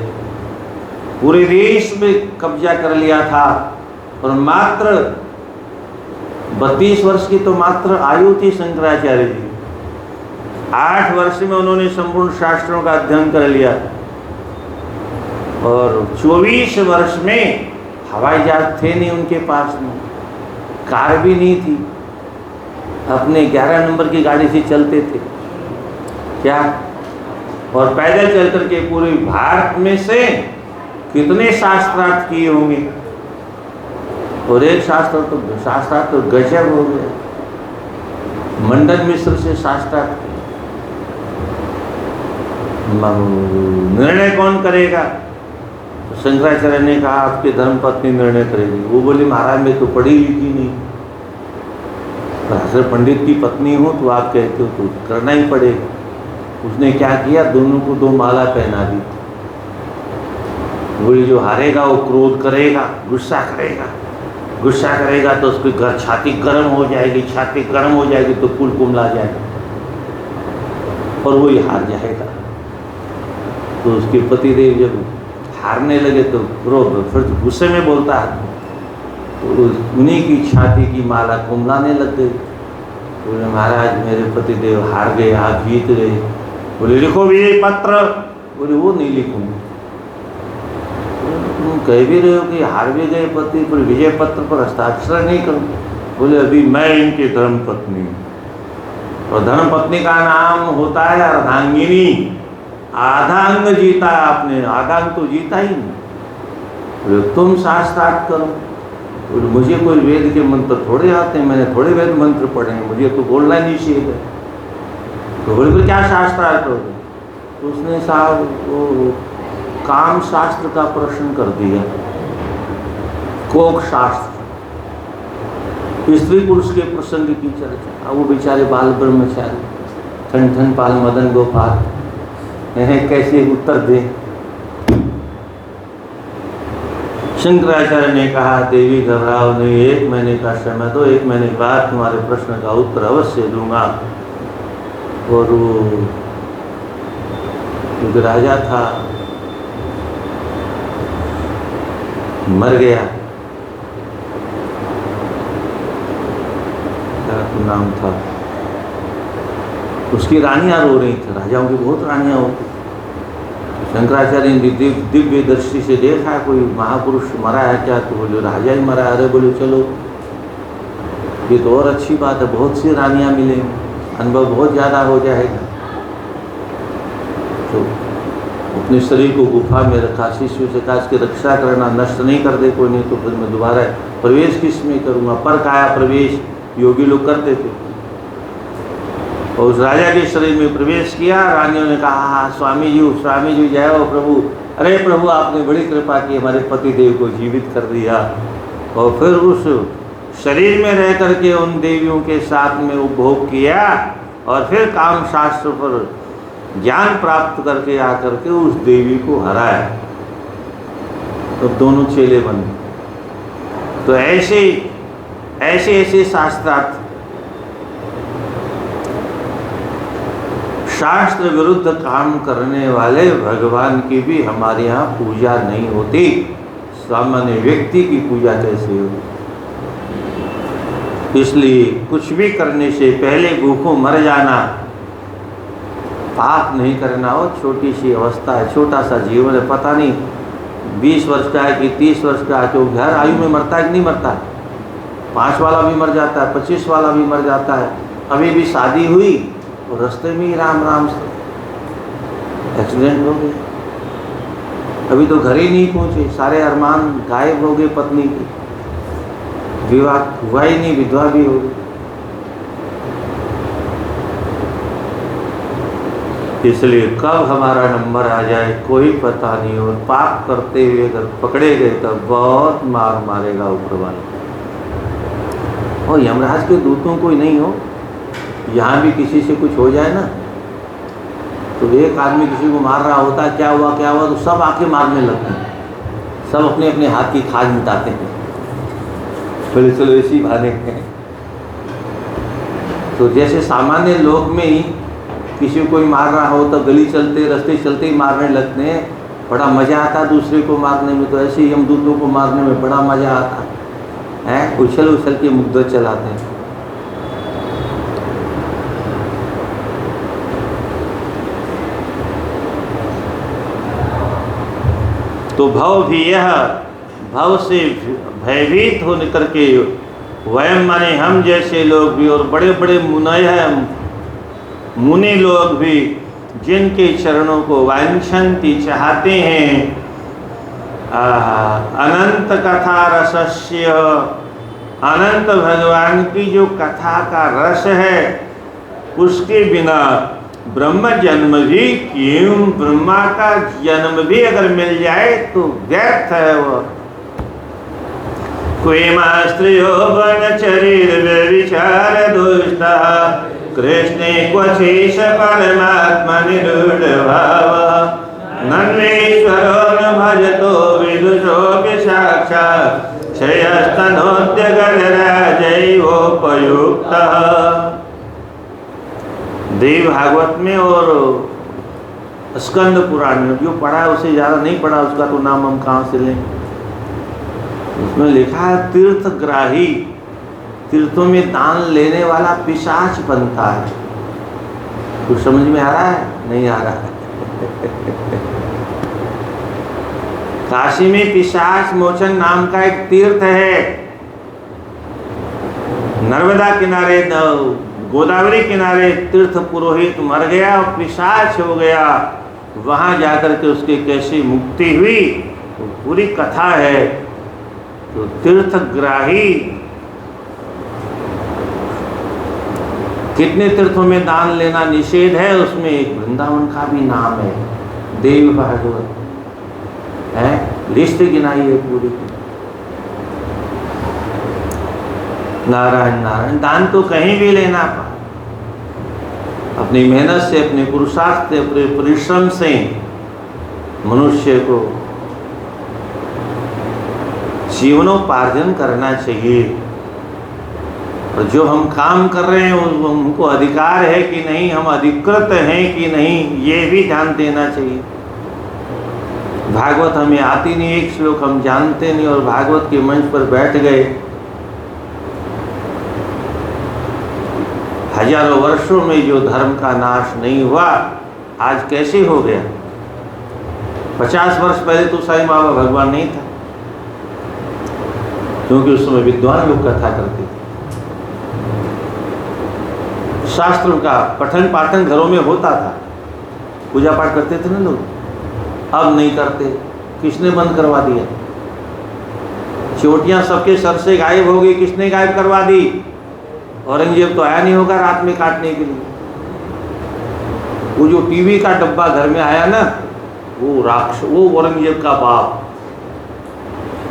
पूरे देश में कब्जा कर लिया था और मात्र 32 वर्ष की तो मात्र आयु थी शंकराचार्य जी। 8 वर्ष में उन्होंने संपूर्ण शास्त्रों का अध्ययन कर लिया और 24 वर्ष में हवाई जहाज थे नहीं उनके पास में, कार भी नहीं थी, अपने 11 नंबर की गाड़ी से चलते थे क्या, और पैदल चल करके पूरे भारत में से कितने शास्त्रार्थ किए होंगे। और एक शास्त्रार्थ तो गजब हो गया, मंडन मिश्र से शास्त्रार्थ। निर्णय कौन करेगा? तो शंकराचार्य ने कहा आपके धर्मपत्नी निर्णय करेगी। वो बोली महाराज मैं तो पढ़ी लिखी नहीं। अगर पंडित की पत्नी हो तो आप कहते हो तो करना ही पड़ेगा। उसने क्या किया, दोनों को 2 माला पहना दी। बोली जो हारेगा वो क्रोध करेगा, गुस्सा करेगा, गुस्सा करेगा तो उसकी छाती गर्म हो जाएगी, छाती गर्म हो जाएगी तो कुल कुमला जाएगा और वही हार जाएगा। तो उसके पतिदेव जब हारने लगे तो क्रोध, फिर गुस्से में बोलता है तो उन्हीं की छाती की माला कुमलाने लग गई। बोले महाराज मेरे पतिदेव हार गए, आप जीत गए। बोले लिखो विजय पत्र। बोले वो नहीं लिखूंगी। तुम कह भी रहे हो कि हार भी गए पति, पर विजय पत्र पर हस्ताक्षर नहीं करूँ। बोले अभी मैं इनकी धर्मपत्नी हूँ और धर्मपत्नी का नाम होता है अर्धांगिनी। आधा अंग जीता आपने, आधा अंग तो जीता ही नहीं। बोले तुम शास्त्रार्थ करो। बोले मुझे कोई वेद के मंत्र थोड़े आते हैं, मैंने थोड़े वेद मंत्र पढ़े हैं, मुझे तो बोलना नहीं चाहिए। तो बोले क्या शास्त्रार्थ करोगे? तो उसने साहब वो काम शास्त्र का प्रश्न कर दिया, कोक शास्त्र, स्त्री पुरुष के प्रसंग की चर्चा। अब वो बेचारे बाल ब्रह्मचारी ठन ठन पाल मदन गोपाल कैसे उत्तर दे। शंकराचार्य ने कहा देवी घबराओ नहीं, 1 महीने का समय दो, 1 महीने के बाद तुम्हारे प्रश्न का उत्तर अवश्य दूंगा। और वो जो राजा था मर गया, क्या नाम था, उसकी रानियां रो रही थी। राजाओं की बहुत रानियां होती। शंकराचार्य ने दिव्य दृष्टि से देखा कोई महापुरुष मरा है क्या, तो बोले राजा ही मरा। अरे बोले चलो ये तो और अच्छी बात है, बहुत सी रानियां मिलेंगी, अनुभव बहुत ज़्यादा हो जाएगा। तो अपने शरीर को गुफा में रखा, शिष्य से कहा इसकी रक्षा करना, नष्ट नहीं कर दे कोई, नहीं तो फिर मैं दोबारा प्रवेश किस में करूँगा। पर काया प्रवेश योगी लोग करते थे। और उस राजा के शरीर में प्रवेश किया। रानियों ने कहा स्वामी जी जय हो प्रभु। अरे प्रभु आपने बड़ी कृपा की, हमारे पतिदेव को जीवित कर दिया। और फिर उस शरीर में रह करके उन देवियों के साथ में उपभोग किया और फिर काम शास्त्र पर ज्ञान प्राप्त करके आकर के उस देवी को हराया। तो दोनों चेले बने। तो ऐसे शास्त्रार्थ, शास्त्र विरुद्ध काम करने वाले भगवान की भी हमारे यहाँ पूजा नहीं होती। सामान्य व्यक्ति की पूजा कैसे होगी? इसलिए कुछ भी करने से पहले भूखों मर जाना, पाप नहीं करना। हो छोटी सी अवस्था है, छोटा सा जीवन है, पता नहीं 20 वर्ष का है कि 30 वर्ष का है, तो हर आयु में मरता है कि नहीं मरता है। 5 वाला भी मर जाता है, 25 वाला भी मर जाता है। अभी भी शादी हुई और रास्ते में ही राम से एक्सीडेंट हो गया। अभी तो घर ही नहीं पहुँचे, सारे अरमान गायब हो गए, पत्नी की विवाह हुआ ही नहीं, विधवा भी हो गई। इसलिए कब हमारा नंबर आ जाए कोई पता नहीं। और पाप करते हुए अगर पकड़े गए तो बहुत मार मारेगा ऊपर वाला। और यमराज के दूतों कोई नहीं हो, यहाँ भी किसी से कुछ हो जाए ना, तो एक आदमी किसी को मार रहा होता है, क्या हुआ तो सब आके मारने लगते हैं, सब अपने अपने हाथ की खाज मिटाते हैं, बोले चलो इसी बहाने हैं। तो जैसे सामान्य लोग में ही किसी को कोई मार रहा हो तो गली चलते रास्ते चलते ही मारने लगते हैं, बड़ा मज़ा आता है दूसरे को मारने में। तो ऐसे ही यमदूतों को मारने में बड़ा मज़ा आता है, उछल के मुद्दत चलाते हैं। तो भव भी यह, भव से भयभीत होने करके वयम माने हम जैसे लोग भी और बड़े बड़े मुनि लोग भी जिनके चरणों को वांछन्ति चाहते हैं, अनंत कथा रसस्य, अनंत भगवान की जो कथा का रस है उसके बिना ब्रह्म जन्म भी क्यों, ब्रह्मा का जन्म भी अगर मिल जाए तो व्यर्थ है वो। क्वेमास्त्रियो वनचरीर व्यभिचार दुष्टा, कृष्णे क्वचेश परमात्मा निरूढ़ भाव, नन्वेश्वरो न भजतो विदुषोऽपि साक्षात्, क्षयस्तनोद्य गणराजैवोपयुक्तः। देव भागवत में और स्कंद पुराण में जो पढ़ा है उससे ज़्यादा नहीं पढ़ा, उसका तो नाम हम कहाँ से लें। उसमें लिखा है तीर्थग्राही, तीर्थों में दान लेने वाला पिशाच बनता है। कुछ समझ में आ रहा है? नहीं आ रहा है। काशी में पिशाच मोचन नाम का एक तीर्थ है। नर्मदा किनारे, गोदावरी किनारे तीर्थ पुरोहित मर गया और पिशाच हो गया। वहां जाकर के उसकी कैसी मुक्ति हुई तो पूरी कथा है। तो तीर्थग्राही, कितने तीर्थों में दान लेना निषेध है, उसमें एक वृंदावन का भी नाम है, देव भागवत है, लिस्ट गिनाई है पूरी। नारायण नारायण, दान तो कहीं भी लेना पा, अपनी मेहनत से, अपने पुरुषार्थ से, अपने परिश्रम से मनुष्य को जीवनोपार्जन करना चाहिए। और जो हम काम कर रहे हैं हमको अधिकार है कि नहीं, हम अधिकृत हैं कि नहीं, ये भी ध्यान देना चाहिए। भागवत हमें आती नहीं, एक श्लोक हम जानते नहीं और भागवत के मंच पर बैठ गए। हजारों वर्षों में जो धर्म का नाश नहीं हुआ आज कैसे हो गया। 50 वर्ष पहले तो साईं बाबा भगवान नहीं था, क्योंकि उस समय विद्वान लोग कथा करते थे, शास्त्रों का पठन पाठन घरों में होता था, पूजा पाठ करते थे ना लोग। अब नहीं करते, किसने बंद करवा दिया? चोटियां सबके सर से गायब हो गई, किसने गायब करवा दी? औरंगजेब तो आया नहीं होगा रात में काटने के लिए। वो जो टीवी का डब्बा घर में आया ना, वो औरंगजेब का बाप,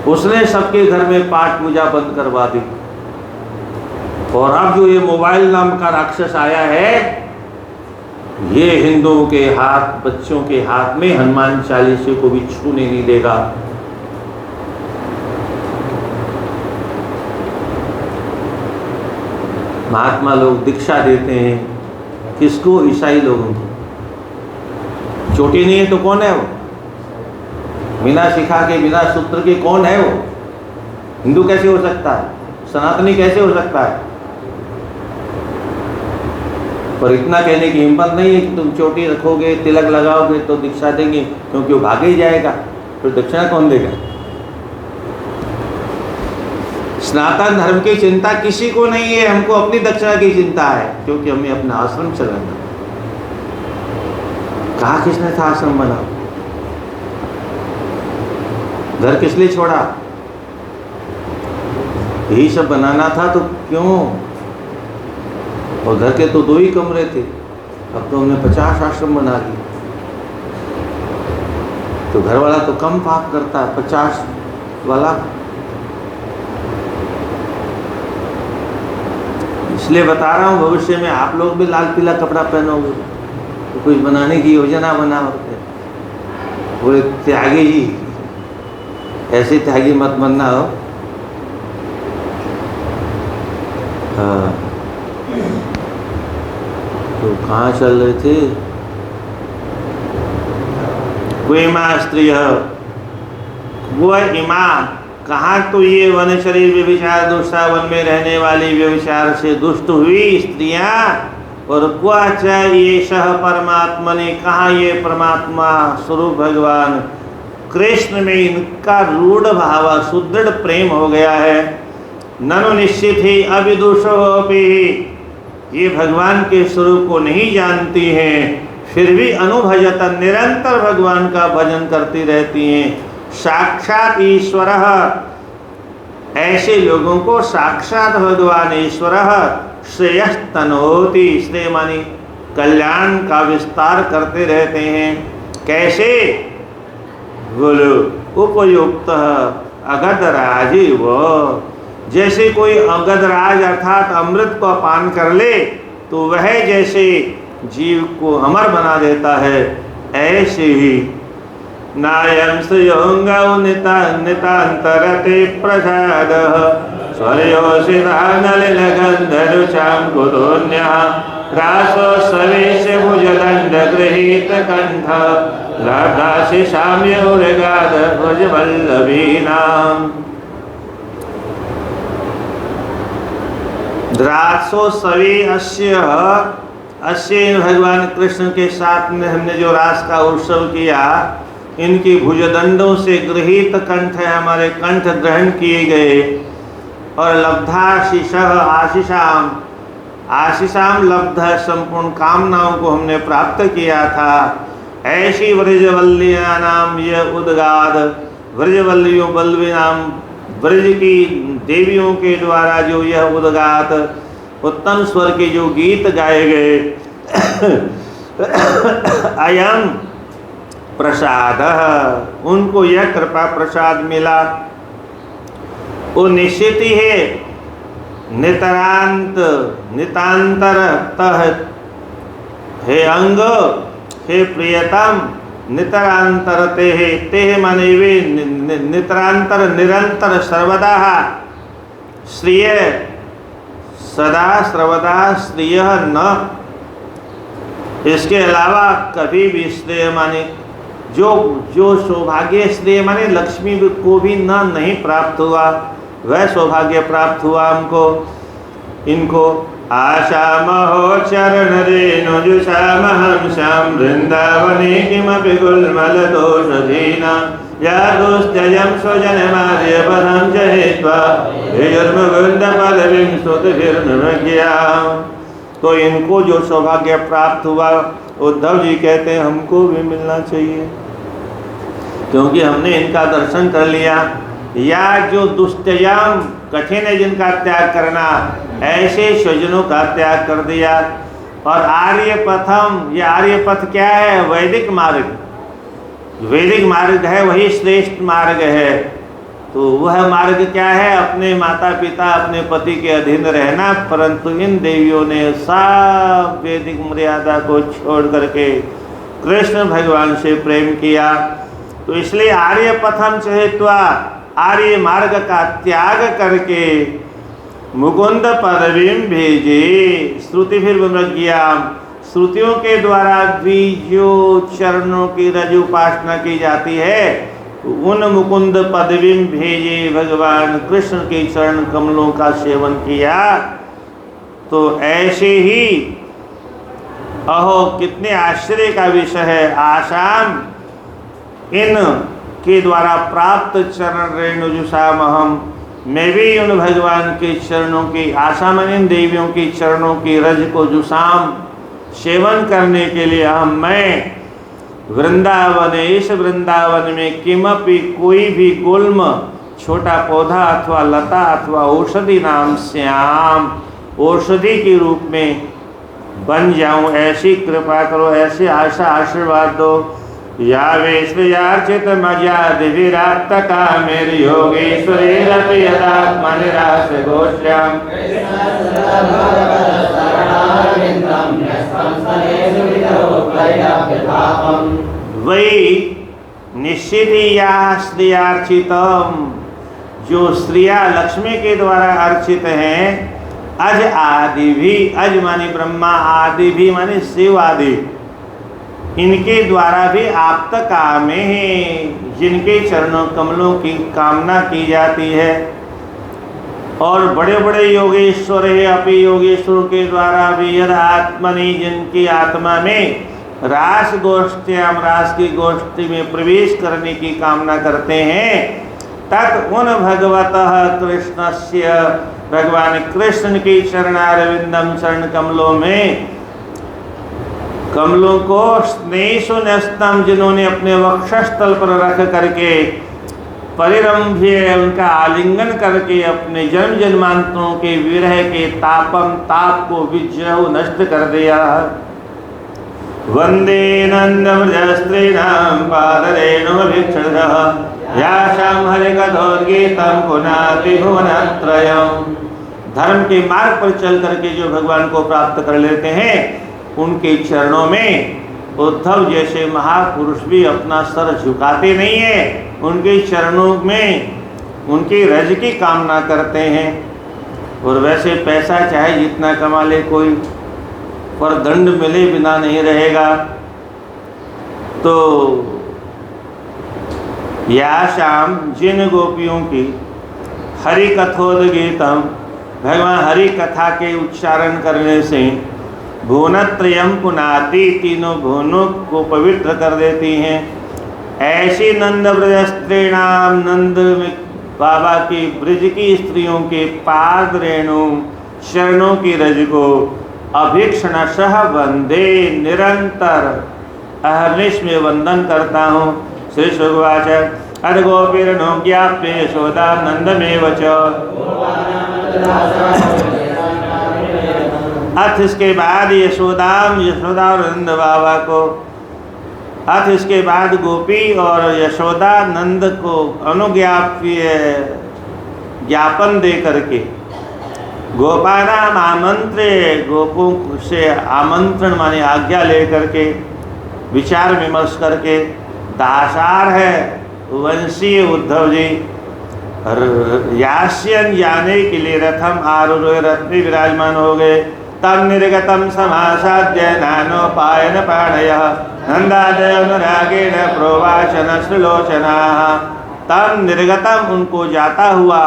उसने सबके घर में पाठ पूजा बंद करवा दी। और अब जो ये मोबाइल नाम का राक्षस आया है, ये हिंदुओं के हाथ, बच्चों के हाथ में हनुमान चालीसे को भी छूने नहीं देगा। महात्मा लोग दीक्षा देते हैं किसको? ईसाई लोगों को। चोटी नहीं है तो कौन है वो? बिना शिखा के, बिना सूत्र के कौन है वो? हिंदू कैसे हो सकता है? सनातनी कैसे हो सकता है? पर इतना कहने की हिम्मत नहीं है कि तुम चोटी रखोगे, तिलक लगाओगे तो दीक्षा देंगे, क्योंकि वो भाग ही जाएगा, फिर दक्षिणा कौन देगा? सनातन धर्म की चिंता किसी को नहीं है, हमको अपनी दक्षिणा की चिंता है, क्योंकि हमें अपना आश्रम चलाना। कहा किसने था आश्रम बना? घर किस लिए छोड़ा? यही सब बनाना था तो क्यों? और घर के तो 2 ही कमरे थे, अब तो हमने 50 आश्रम बना दिए। तो घर वाला तो कम पाप करता है, 50 वाला। इसलिए बता रहा हूँ, भविष्य में आप लोग भी लाल पीला कपड़ा पहनोगे तो कुछ बनाने की योजना बनाओ। पूरे त्यागी ही, ऐसे त्यागी मत बनना हो। हाँ, तो कहाँ चल रहे थे? क्वेमा स्त्रिय, वो इमा, कहाँ तो ये वन शरीर व्यभिचार दुष्टा, वन में रहने वाली व्यभिचार से दुष्ट हुई स्त्रियां। और क्वाच ये सह परमात्मा ने, कहा ये परमात्मा स्वरूप भगवान कृष्ण में इनका रूढ़ भाव, सुदृढ़ प्रेम हो गया है। ननु निश्चित ही अविदुषोपि, ये भगवान के स्वरूप को नहीं जानती हैं, फिर भी अनुभजत निरंतर भगवान का भजन करती रहती हैं। साक्षात ईश्वर, ऐसे लोगों को साक्षात भगवान ईश्वर श्रेयस्तनोति, श्रेय मानी कल्याण का विस्तार करते रहते हैं। कैसे? बोलो, उपयुक्त अगधराजी वो, जैसे कोई अगधराज अर्थात अमृत को पान कर ले तो वह जैसे जीव को अमर बना देता है, ऐसे ही नायं श्रियोऽंगौ नितान्तरते प्रसादः स्वर्योषितानलिनगन्धरुचां कुतोऽन्यः रासो सवेश भुजदण्डगृहीतकण्ठ लब्धासि साम्योरगाध भुजवल्लभीनाम्। द्रासो सवे अस्य भगवान कृष्ण के साथ में हमने जो रास का उत्सव किया, इनकी भुजदंडों से गृहीत कंठ है, हमारे कंठ ग्रहण किए गए। और लब्धाशीष आशीषाम, आशीषाम लब्ध, संपूर्ण कामनाओं को हमने प्राप्त किया था। ऐसी व्रजवल्लिया नाम यह उद्गाद, व्रजवल्लियों बल्लवी नाम ब्रज की देवियों के द्वारा जो यह उद्गात उत्तम स्वर के जो गीत गाए गए, अयम प्रसाद, उनको यह कृपा प्रसाद मिला। वो निश्चित ही है, नितांत नितांतर तह, हे अंग, हे प्रियतम, नितरांतर ते माने वे नितरांतर निरंतर सर्वदा श्रिय, सदा सर्वदा श्रिय न, इसके अलावा कभी भी श्रेय माने जो सौभाग्य, श्रेय माने लक्ष्मी को भी न नहीं प्राप्त हुआ, वह सौभाग्य प्राप्त हुआ हमको। इनको आशा महो चरण रेणु जुषामहं श्याम वृंदावने किमपि गुल्मल दोषधीना या दुष्टयं स्वजनमार्य पदं च हित्वा विजुर्मुकुन्द पदवीं स्तुतिभिर्निमग्नाम्। तो इनको जो सौभाग्य प्राप्त हुआ, उद्धव जी कहते हैं हमको भी मिलना चाहिए, क्योंकि हमने इनका दर्शन कर लिया। या जो दुष्टयम, कठिन है जिनका त्याग करना, ऐसे स्वजनों का त्याग कर दिया। और आर्य पथम, ये आर्य पथ क्या है? वैदिक मार्ग, वैदिक मार्ग है, वही श्रेष्ठ मार्ग है। तो वह मार्ग क्या है? अपने माता पिता, अपने पति के अधीन रहना। परंतु इन देवियों ने सब वैदिक मर्यादा को छोड़ करके कृष्ण भगवान से प्रेम किया। तो इसलिए आर्य पथम चहेत्वा, आर्य मार्ग का त्याग करके मुकुंद पदवीं भेजे, श्रुति फिर विमृज्ञाम, श्रुतियों के द्वारा भी जो चरणों की रज उपासना की जाती है, उन मुकुंद पदवीं भेजे भगवान कृष्ण के चरण कमलों का सेवन किया। तो ऐसे ही अहो कितने आश्चर्य का विषय है, आसाम इन के द्वारा प्राप्त चरण रेणुजुषामहम, मैं भी उन भगवान के चरणों की, आसाम इन देवियों की चरणों की रज को जुषाम सेवन करने के लिए मैं वृंदावन, इस वृंदावन में किमपि कोई भी गुल्म, छोटा पौधा अथवा लता अथवा औषधि नाम श्याम, औषधि के रूप में बन जाऊं, ऐसी कृपा करो, ऐसे आशा आशीर्वाद दो। या वेश्वयार्चित मर्याद विराट का मेरी योगेश्वरी रतियदात्मनिराश गोश्याम। वही निश्चित ही या स्त्रियार्चितम, जो स्त्रियां लक्ष्मी के द्वारा अर्चित हैं, अज आदि भी, अज मानी ब्रह्मा, आदि भी मानी शिव आदि, इनके द्वारा भी आप्त कामे हैं, जिनके चरणों कमलों की कामना की जाती है। और बड़े बड़े योगेश्वर है, अपि योगेश्वरों के द्वारा भी यद आत्मनि, जिनकी आत्मा में रास गोष्ठ्याम, रास की गोष्ठी में प्रवेश करने की कामना करते हैं, तत् उन भगवतः कृष्णस्य भगवान कृष्ण की चरणारविंदम चरण कमलों में, कमलों को स्नेह न्यस्तम, जिन्होंने अपने वक्षस्थल पर रख करके परिरंभ्य उनका आलिंगन करके अपने जन्म जन्मांतरों के विरह के ताप को विजय नष्ट कर दिया। वंदे नंदव्रजस्त्रीणां पादरेणुभिक्षुरः यासां हरिकथोद्गीतं पुनाति भुवनत्रयम्। धर्म के मार्ग पर चल करके जो भगवान को प्राप्त कर लेते हैं, उनके चरणों में उद्धव जैसे महापुरुष भी अपना सर झुकाते नहीं है, उनके चरणों में उनकी रज की कामना करते हैं। और वैसे पैसा चाहे जितना कमा ले कोई, पर दंड मिले बिना नहीं रहेगा। तो या शाम जिन गोपियों की हरि कथोद्गीतम, भगवान हरि कथा के उच्चारण करने से भुवनत्रयम् पुनाति, तीनों भुवनों को पवित्र कर देती हैं, ऐसी नंद ब्रज स्त्रीणाम, नंद बाबा की ब्रज की स्त्रियों के पाद रेणु शरणों की रज को अभीक्षणशः वंदे, निरंतर अहर्निश में वंदन करता हूँ। श्री शुभवाच अद गोपीर्नो ज्ञाप्य यशोदा नंदमेव च। अथ इसके बाद यशोदा और नंद बाबा को, अथ इसके बाद गोपी और यशोदा नंद को अनुज्ञाप्य ज्ञापन दे करके गोपानाम आमंत्रे, गोपों से आमंत्रण माने आज्ञा ले करके विचार विमर्श करके, दासार है वंशीय उद्धव जी यास्यन जाने के लिए रथम आरूढ़ रथ में विराजमान हो गए। तम निर्गतम समासाद्य नानोपायन पाणयः नंदादय अनुरागेण प्रोवाचन श्रीलोचनाः। तम निर्गतम, उनको जाता हुआ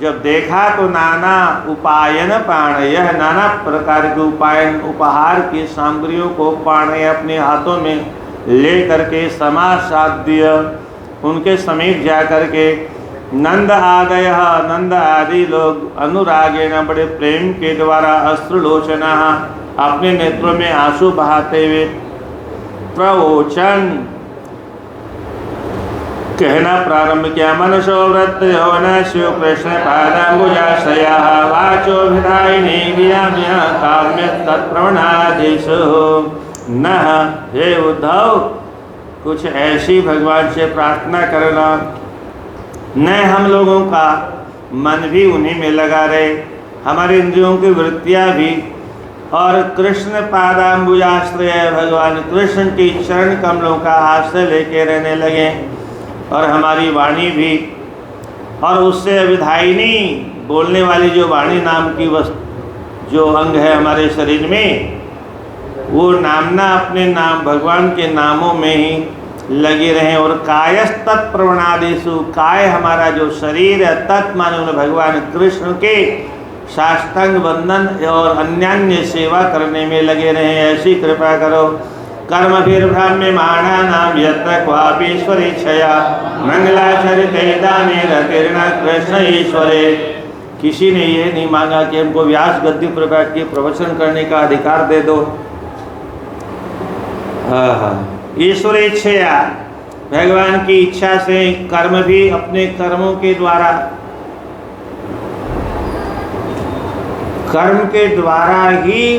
जब देखा तो नाना उपायन पाणयः, नाना प्रकार के उपायन उपहार की सामग्रियों को पाणय अपने हाथों में ले करके समासाद्य उनके समीप जा करके नंद आदय, नंद आदि लोग अनुरागेण बड़े प्रेम के द्वारा अश्रुलोचना अपने नेत्रों में आंसू बहाते हुए प्रवोचन कहना प्रारंभ किया। मनसो वृत्तो न शिव कृष्ण पादाम्बुजाश्रया वाचो विधायिनी गियाम्य काम्य तत्प्रवणाधीशो। न हे उद्धव, कुछ ऐसी भगवान से प्रार्थना करना, न हम लोगों का मन भी उन्हीं में लगा रहे, हमारे इंद्रियों की वृत्तियाँ भी, और कृष्ण पादाम्बुजाश्रय भगवान कृष्ण की चरण कमलों का आश्रय लेके रहने लगे, और हमारी वाणी भी, और उससे अविधायिनी बोलने वाली जो वाणी नाम की वस्तु जो अंग है हमारे शरीर में, वो नामना अपने नाम भगवान के नामों में ही लगे रहें। और कायस्तत् प्रवणादिषु, काय हमारा जो शरीर है, तत् माने भगवान कृष्ण के साष्टांग वंदन और अन्यान्य सेवा करने में लगे रहें, ऐसी कृपा करो। कर्मभिर्भ्राम्यमाणा नाम यत्र क्वापीश्वरेच्छया मंगलाचरिते दाने रतिर्न कृष्ण ईश्वरे। किसी ने ये नहीं मांगा कि हमको व्यास गद्दी प्रभा के प्रवचन करने का अधिकार दे दो। ईश्वरेच्छया, भगवान की इच्छा से कर्म भी अपने कर्मों के द्वारा, कर्म के द्वारा ही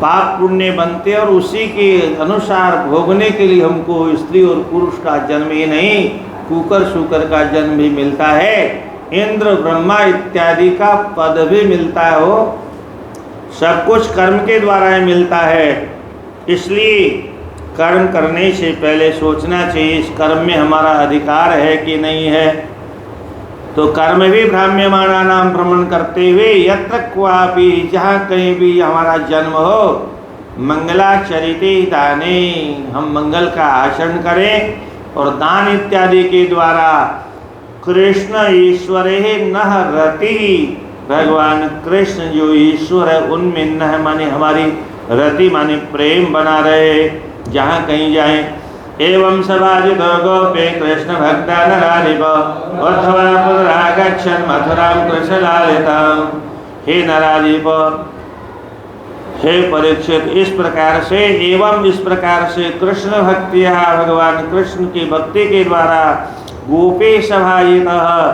पाप पुण्य बनते, और उसी के अनुसार भोगने के लिए हमको स्त्री और पुरुष का जन्म ही नहीं, कुकर शुकर का जन्म भी मिलता है, इंद्र ब्रह्मा इत्यादि का पद भी मिलता है। हो सब कुछ कर्म के द्वारा ही मिलता है। इसलिए कर्म करने से पहले सोचना चाहिए इस कर्म में हमारा अधिकार है कि नहीं है। तो कर्म भी भ्राम्यमाणा नाम भ्रमण करते हुए यत्र क्वापि, जहाँ कहीं भी हमारा जन्म हो, मंगलाचरिते दाने, हम मंगल का आचरण करें और दान इत्यादि के द्वारा कृष्ण ईश्वरे नह रति, भगवान कृष्ण जो ईश्वर है उनमें नह माने हमारी रति माने प्रेम बना रहे, जहाँ कहीं जाएं। एवं सभाजितो गोपे कृष्ण भक्ता नराधिप उद्धवा पुनरागच्छन् मथुरां कृष्णलालिताम्। हे नराधिप, हे परीक्षित, इस प्रकार से एवं इस प्रकार से कृष्ण भक्तिया भगवान कृष्ण की भक्ति के द्वारा गोपे सभाजितः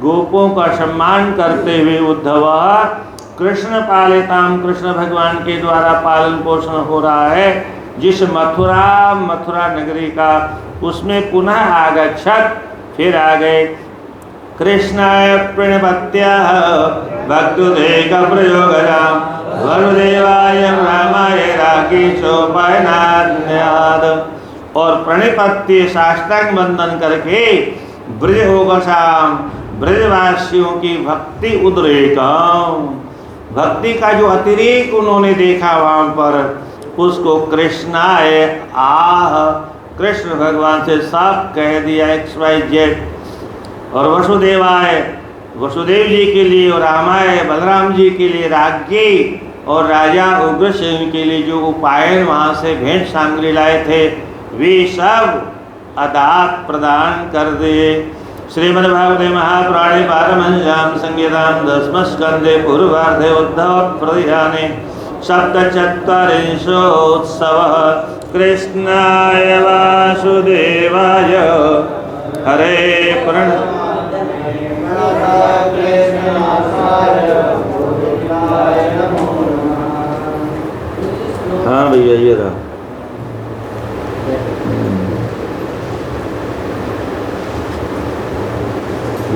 गोपों का सम्मान करते हुए उद्धव कृष्ण पालिताम कृष्ण भगवान के द्वारा पालन पोषण हो रहा है जिस मथुरा नगरी का, उसमें पुनः आगच्छत फिर आ गए। कृष्णाय प्रणपत्याः भक्तुदेक प्रयोगराम वरुदेवाय रामाय राकेशोपायनान्याद। और प्रणिपत्य साष्टांग वंदन करके ब्रज होगसाम ब्रजवासियों की भक्ति उद्रेकम, भक्ति का जो अतिरेक उन्होंने देखा वहां पर, उसको कृष्णाय आह, कृष्ण भगवान से सब कह दिया XYZ। और वसुदेवाय, वसुदेव जी के लिए, और रामाय बलराम जी के लिए राज्ञी, और राजा उग्रसेन के लिए जो उपायन वहाँ से भेंट सामग्री लाए थे वे सब अदात प्रदान कर दिए। श्रीमद्भागवते महापुराणे पारमहंस्यां संहितां दशमस्कन्धे पूर्वार्धे उद्धव प्रदिहाने सप्तचत्वारिंशोत्सवः कृष्णाय वासुदेवाय हरे प्रण। हाँ भैया ये रहा।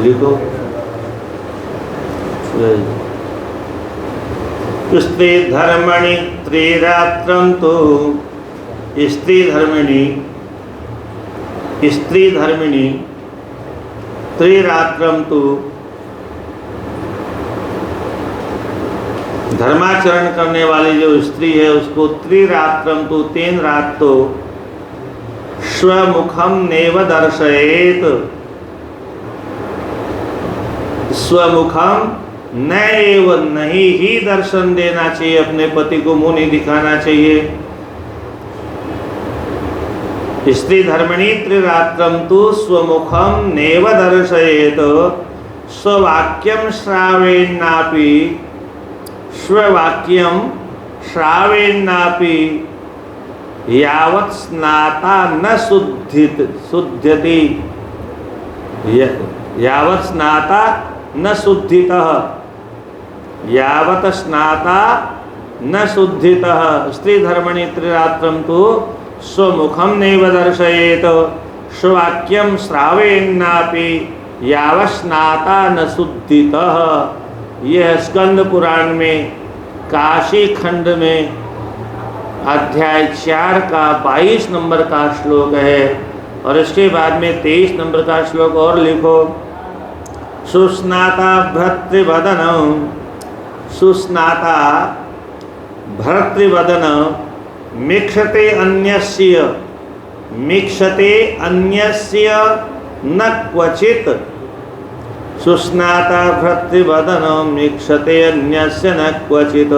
लिखो स्त्री धर्मणि त्रिरात्रं तो, स्त्री धर्मिणी त्रिरात्रं तो, धर्माचरण करने वाली जो स्त्री है उसको त्रिरात्रं तो 3 रात तो स्वमुखम नेव दर्शयेत, स्वमुखम न एवं नहीं ही दर्शन देना चाहिए, अपने पति को मुंह नहीं दिखाना चाहिए। स्त्री धर्मिणी त्रिरात्रं तु स्वमुखम नेव दर्शयेत स्ववाक्यम श्रावेन्नापि, स्ववाक्यम श्रावेन्नापि यावत् स्नाता न शुद्ध्यति, यावत् स्नाता न शुद्धितः, यावत् स्नाता न शुद्धितः। स्त्री धर्मणि त्रिरात्रं तु स्वमुखम नैव दर्शयेत स्ववाक्यम श्रावेन्नापि यावत् स्नाता न शुद्धितः। यह स्कंद पुराण में काशी खंड में अध्याय 4 का 22 नंबर का श्लोक है। और इसके बाद में 23 नंबर का श्लोक और लिखो। सुस्नाता भर्तृवदन, सुस्नाता भर्तृवदन मिक्षते अन्यस्य, मिक्षते अन्यस्य न क्वचित। सुस्नाता भर्तृवदन मिक्षते अन्यस्य न क्वचित।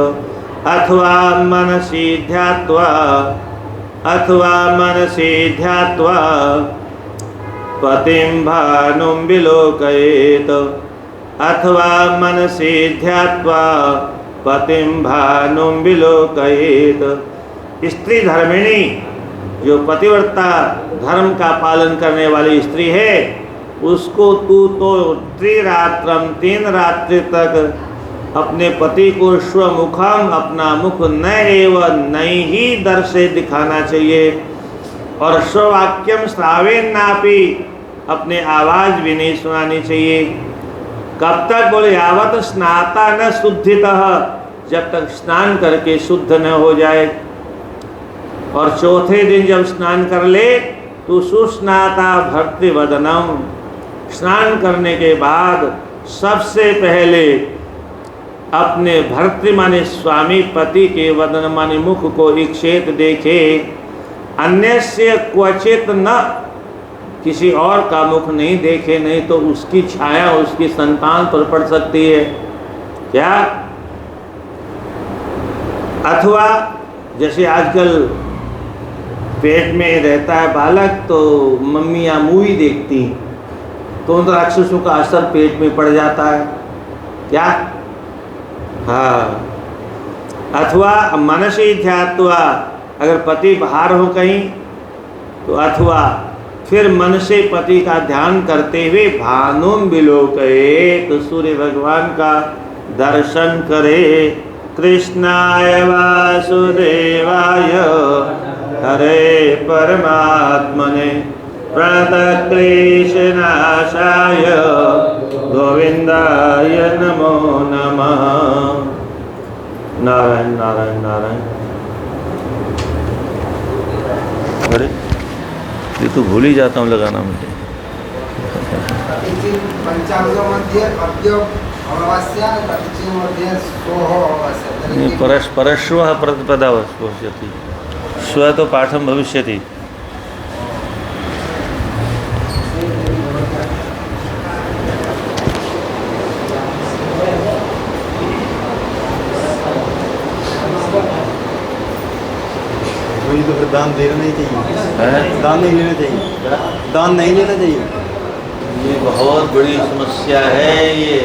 अथवा मनसि ध्यात्वा, अथवा मनसि ध्यात्वा पतिं भानुं विलोकयेत, अथवा मनसि ध्यात्वा पतिं भानुं विलोकयेत। स्त्री धर्मिणी जो पतिव्रता धर्म का पालन करने वाली स्त्री है उसको तू तो त्रिरात्रम 3 रात्रि तक अपने पति को स्वमुखम अपना मुख न एवं नहीं ही दर से दिखाना चाहिए। और स्ववाक्यम श्रावेन्नापि अपने आवाज भी नहीं सुनानी चाहिए। कब तक बोले? यावत स्नाता न शुद्धितः, जब तक स्नान करके शुद्ध न हो जाए। और चौथे दिन जब स्नान कर ले तो सुस्नाता भर्तृवदनम, स्नान करने के बाद सबसे पहले अपने भर्तृ माने स्वामी पति के वदन माने मुख को इक्षेत देखे। अन्यस्य क्वचित न, किसी और का मुख नहीं देखे, नहीं तो उसकी छाया उसकी संतान पर पड़ सकती है। क्या? अथवा जैसे आजकल पेट में रहता है बालक तो मम्मियाँ मूवी देखती, तो उन राक्षसों का असर पेट में पड़ जाता है क्या? हाँ। अथवा मनसी ध्यात्वा, अगर पति बाहर हो कहीं तो अथवा फिर मन से पति का ध्यान करते हुए भानुम विलोकये, तो सूर्य भगवान का दर्शन करे। कृष्णाय वासुदेवाय हरे परमात्मने प्रणतक्लेशनाशाय गोविंदाय नमो नमः। नारायण नारायण नारायण। अरे ये तो भूल ही जाता हूँ लगाना मुझे। पंचांगमध्ये अद्य अमावास्या, मध्ये सोह अमावास्या। परश्वः प्रतिपदा भविष्यति, श्वः तो पाठम भविष्यति। तो फिर दान देना नहीं चाहिए, दान नहीं लेना चाहिए, दान नहीं लेना चाहिए। ये बहुत बड़ी समस्या है ये।